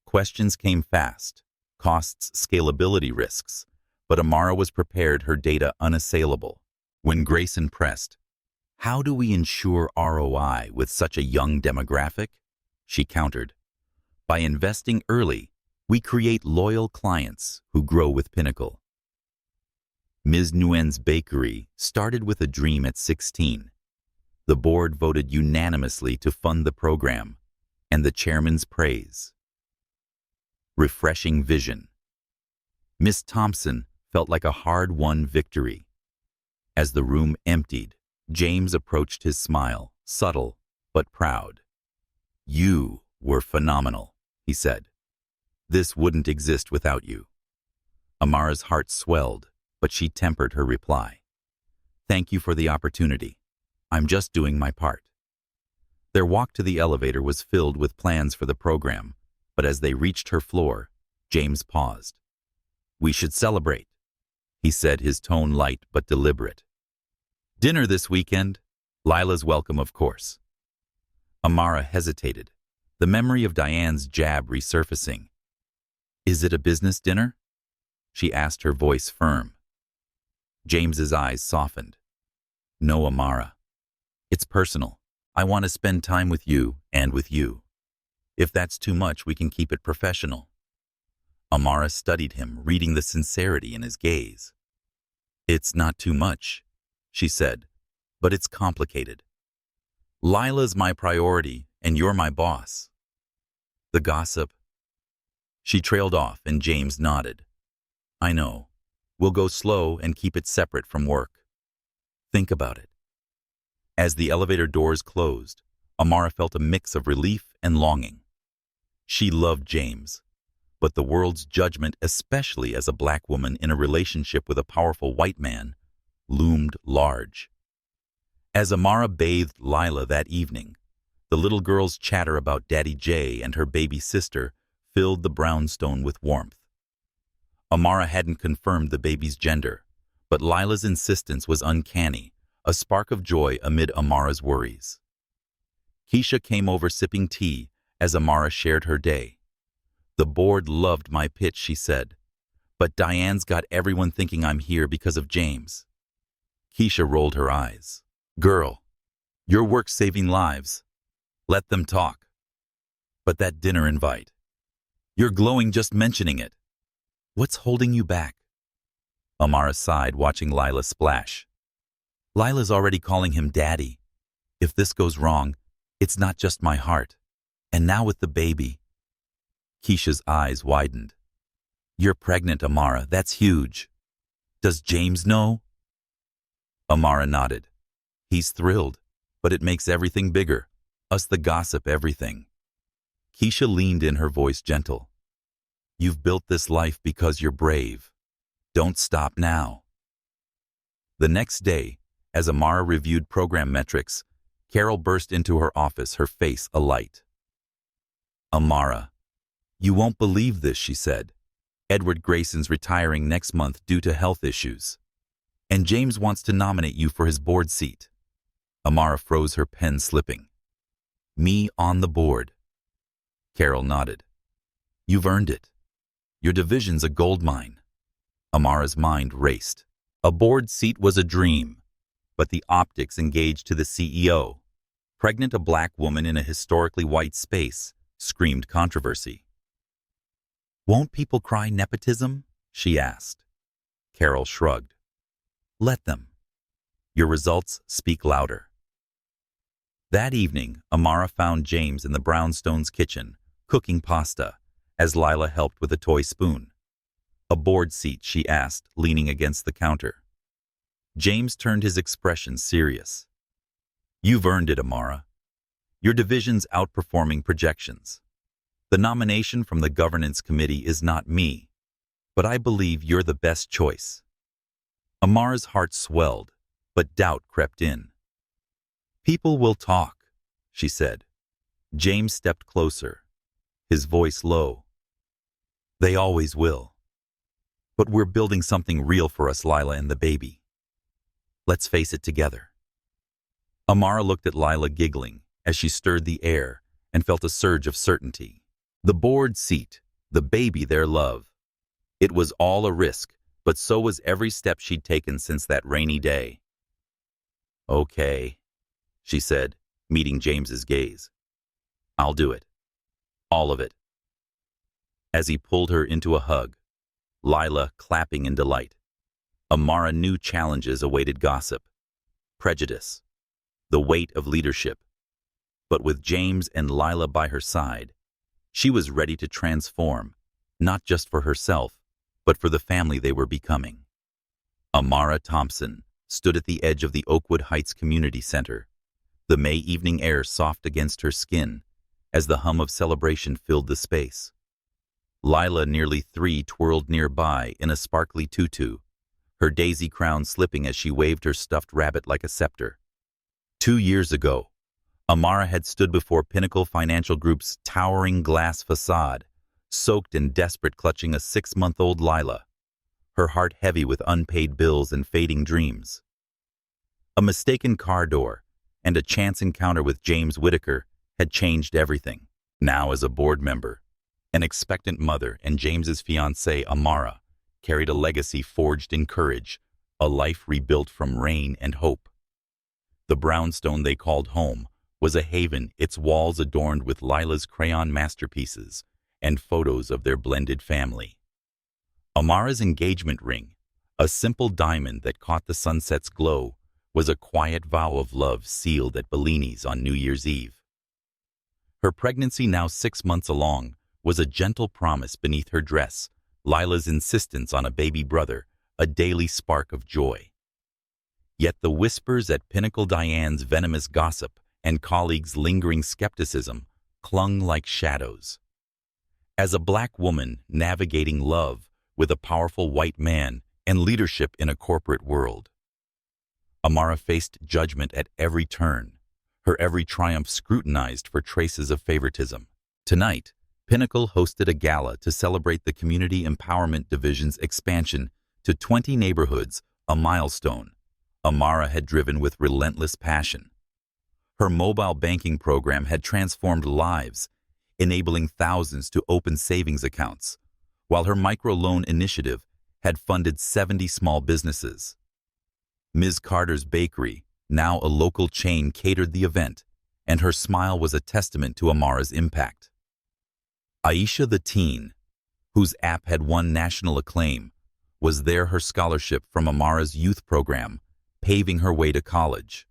Questions came fast, costs, scalability, risks, but Amara was prepared, her data unassailable. When Grayson pressed, "How do we ensure ROI with such a young demographic?" she countered, "By investing early, we create loyal clients who grow with Pinnacle." Ms. Nguyen's bakery started with a dream at 16. The board voted unanimously to fund the program, and the chairman's praise. Refreshing vision. Miss Thompson felt like a hard-won victory. As the room emptied, James approached, his smile subtle but proud. "You were phenomenal," he said. "This wouldn't exist without you." Amara's heart swelled, but she tempered her reply. "Thank you for the opportunity. I'm just doing my part." Their walk to the elevator was filled with plans for the program, but as they reached her floor, James paused. "We should celebrate," he said, his tone light but deliberate. "Dinner this weekend? Lila's welcome, of course." Amara hesitated, the memory of Diane's jab resurfacing. "Is it a business dinner?" she asked, her voice firm. James's eyes softened. "No, Amara. It's personal. I want to spend time with you and with you. If that's too much, we can keep it professional." Amara studied him, reading the sincerity in his gaze. "It's not too much," she said, "but it's complicated. Lila's my priority, and you're my boss." The gossip. She trailed off, and James nodded. "I know. We'll go slow and keep it separate from work. Think about it." As the elevator doors closed, Amara felt a mix of relief and longing. She loved James, but the world's judgment, especially as a black woman in a relationship with a powerful white man, loomed large. As Amara bathed Lila that evening, The little girl's chatter about Daddy Jay and her baby sister filled the brownstone with warmth. Amara hadn't confirmed the baby's gender, but Lila's insistence was uncanny, a spark of joy amid Amara's worries. Keisha came over sipping tea as Amara shared her day. "The board loved my pitch," she said, "but Diane's got everyone thinking I'm here because of James." Keisha rolled her eyes. "Girl, your work's saving lives. Let them talk. But that dinner invite. You're glowing just mentioning it. What's holding you back?" Amara sighed, watching Lila splash. "Lila's already calling him Daddy. If this goes wrong, it's not just my heart. And now with the baby." Keisha's eyes widened. "You're pregnant, Amara. That's huge. Does James know?" Amara nodded. "He's thrilled, but it makes everything bigger. Us the gossip, everything." Keisha leaned in, her voice gentle. "You've built this life because you're brave. Don't stop now." The next day, as Amara reviewed program metrics, Carol burst into her office, her face alight. "Amara, you won't believe this," she said. "Edward Grayson's retiring next month due to health issues. And James wants to nominate you for his board seat." Amara froze, her pen slipping. "Me on the board?" Carol nodded. "You've earned it. Your division's a gold mine." Amara's mind raced. A board seat was a dream, but the optics engaged to the CEO. Pregnant, a black woman in a historically white space, screamed controversy. "Won't people cry nepotism?" she asked. Carol shrugged. "Let them. Your results speak louder." That evening, Amara found James in the brownstone's kitchen, cooking pasta, as Lila helped with a toy spoon. "A board seat?" she asked, leaning against the counter. James turned, his expression serious. "You've earned it, Amara. Your division's outperforming projections. The nomination from the governance committee is not me, but I believe you're the best choice." Amara's heart swelled, but doubt crept in. "People will talk," she said. James stepped closer, his voice low. "They always will. But we're building something real for us, Lila and the baby. Let's face it together." Amara looked at Lila, giggling, as she stirred the air and felt a surge of certainty. The board seat, the baby, their love. It was all a risk, but so was every step she'd taken since that rainy day. "Okay," she said, meeting James's gaze. "I'll do it. All of it." As he pulled her into a hug, Lila clapping in delight, Amara knew challenges awaited: gossip, prejudice, the weight of leadership. But with James and Lila by her side, she was ready to transform, not just for herself, but for the family they were becoming. Amara Thompson stood at the edge of the Oakwood Heights Community Center, the May evening air soft against her skin as the hum of celebration filled the space. Lila, nearly 3, twirled nearby in a sparkly tutu, her daisy crown slipping as she waved her stuffed rabbit like a scepter. 2 years ago, Amara had stood before Pinnacle Financial Group's towering glass facade, soaked and desperate, clutching a 6-month-old Lila, her heart heavy with unpaid bills and fading dreams. A mistaken car door and a chance encounter with James Whitaker had changed everything. Now, as a board member, an expectant mother, and James's fiancée, Amara, carried a legacy forged in courage, a life rebuilt from rain and hope. The brownstone they called home was a haven, its walls adorned with Lila's crayon masterpieces and photos of their blended family. Amara's engagement ring, a simple diamond that caught the sunset's glow, was a quiet vow of love sealed at Bellini's on New Year's Eve. Her pregnancy, now 6 months along, was a gentle promise beneath her dress, Lila's insistence on a baby brother, a daily spark of joy. Yet the whispers at Pinnacle, Diane's venomous gossip, and colleagues' lingering skepticism clung like shadows. As a black woman navigating love with a powerful white man and leadership in a corporate world, Amara faced judgment at every turn, her every triumph scrutinized for traces of favoritism. Tonight, Pinnacle hosted a gala to celebrate the Community Empowerment Division's expansion to 20 neighborhoods, a milestone Amara had driven with relentless passion. Her mobile banking program had transformed lives, enabling thousands to open savings accounts, while her microloan initiative had funded 70 small businesses. Ms. Carter's Bakery, now a local chain, catered the event, and her smile was a testament to Amara's impact. Aisha the teen, whose app had won national acclaim, was there, her scholarship from Amara's youth program, paving her way to college.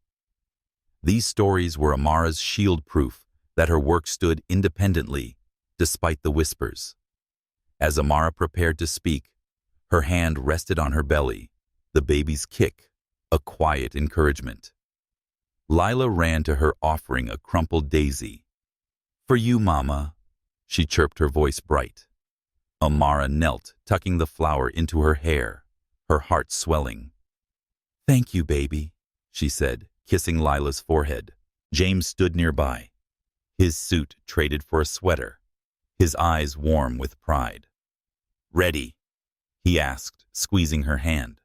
These stories were Amara's shield, proof that her work stood independently, despite the whispers. As Amara prepared to speak, her hand rested on her belly, the baby's kick, a quiet encouragement. Lila ran to her, offering a crumpled daisy. "For you, Mama," she chirped, her voice bright. Amara knelt, tucking the flower into her hair, her heart swelling. "Thank you, baby," she said, kissing Lila's forehead. James stood nearby, his suit traded for a sweater, his eyes warm with pride. "Ready?" he asked, squeezing her hand.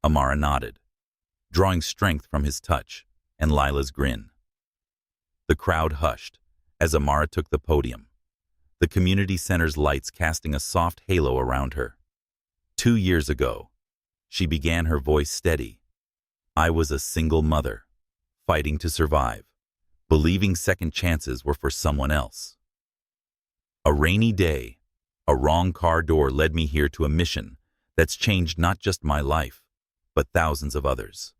Amara nodded, drawing strength from his touch and Lila's grin. The crowd hushed as Amara took the podium, the community center's lights casting a soft halo around her. 2 years ago, she began, her voice steady. "I was a single mother, fighting to survive, believing second chances were for someone else. A rainy day, a wrong car door led me here to a mission that's changed not just my life, but thousands of others."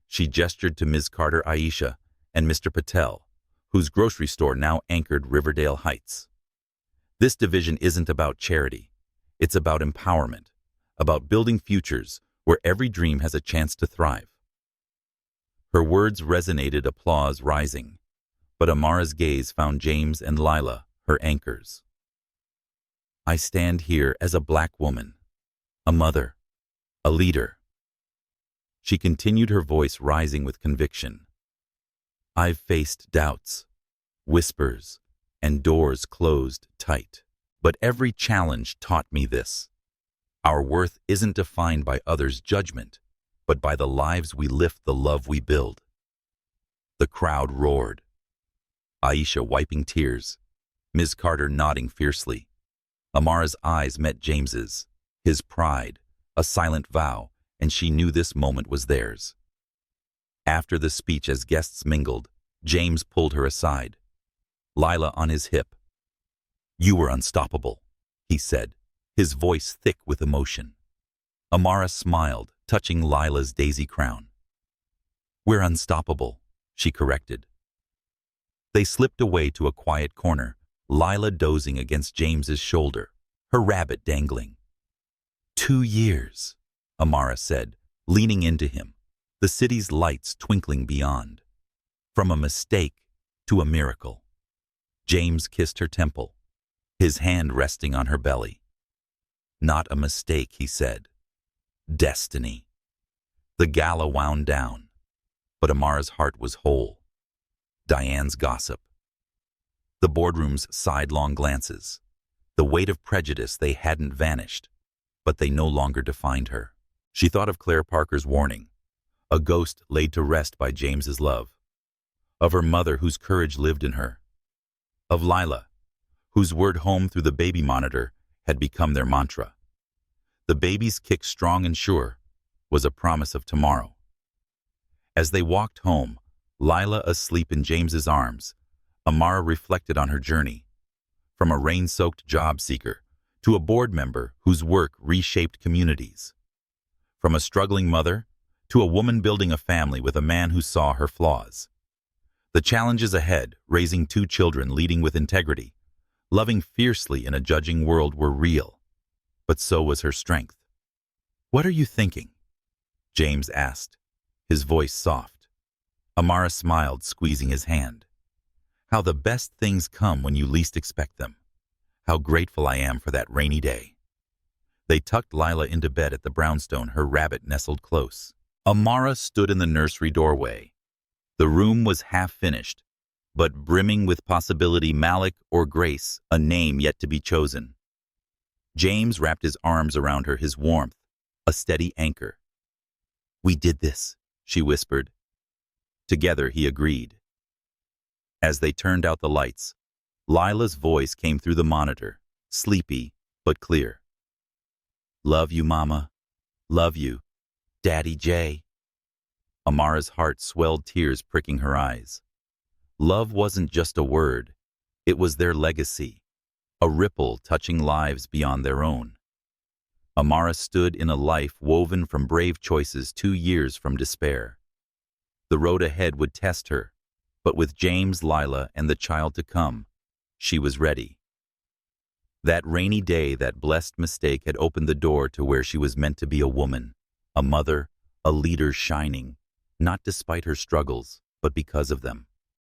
She gestured to Ms. Carter, Aisha, and Mr. Patel, whose grocery store now anchored Riverdale Heights. This division isn't about charity. It's about empowerment, about building futures where every dream has a chance to thrive. Her words resonated, applause rising, but Amara's gaze found James and Lila, her anchors. "I stand here as a Black woman, a mother, a leader." She continued, her voice rising with conviction. "I've faced doubts, whispers, and doors closed tight, but every challenge taught me this. Our worth isn't defined by others' judgment, but by the lives we lift, the love we build." The crowd roared, Aisha wiping tears, Ms. Carter nodding fiercely. Amara's eyes met James's, his pride, a silent vow, and she knew this moment was theirs. After the speech, as guests mingled, James pulled her aside, Lila on his hip. "You were unstoppable," he said, his voice thick with emotion. Amara smiled, touching Lila's daisy crown. "We're unstoppable," she corrected. They slipped away to a quiet corner, Lila dozing against James's shoulder, her rabbit dangling. 2 years, Amara said, leaning into him, the city's lights twinkling beyond. From a mistake to a miracle. James kissed her temple, his hand resting on her belly. "Not a mistake," he said. "Destiny." The gala wound down, but Amara's heart was whole. Diane's gossip. The boardroom's sidelong glances. The weight of prejudice, they hadn't vanished, but they no longer defined her. She thought of Claire Parker's warning, a ghost laid to rest by James's love. Of her mother, whose courage lived in her. Of Lila, whose word home through the baby monitor had become their mantra. The baby's kick, strong and sure, was a promise of tomorrow. As they walked home, Lila asleep in James's arms, Amara reflected on her journey. From a rain-soaked job seeker to a board member whose work reshaped communities. From a struggling mother to a woman building a family with a man who saw her flaws. The challenges ahead, raising 2 children, leading with integrity, loving fiercely in a judging world, were real. But so was her strength. "What are you thinking?" James asked, his voice soft. Amara smiled, squeezing his hand. "How the best things come when you least expect them. How grateful I am for that rainy day." They tucked Lila into bed at the brownstone, her rabbit nestled close. Amara stood in the nursery doorway, The room was half-finished, but brimming with possibility. Malik or Grace, a name yet to be chosen. James wrapped his arms around her, his warmth, a steady anchor. "We did this," she whispered. Together he agreed. As they turned out the lights, Lila's voice came through the monitor, sleepy but clear. "Love you, Mama. Love you, Daddy J." Amara's heart swelled, tears pricking her eyes. Love wasn't just a word. It was their legacy, a ripple touching lives beyond their own. Amara stood in a life woven from brave choices, 2 years from despair. The road ahead would test her, but with James, Lila, and the child to come, she was ready. That rainy day, that blessed mistake, had opened the door to where she was meant to be, a woman, a mother, a leader shining, not despite her struggles, but because of them.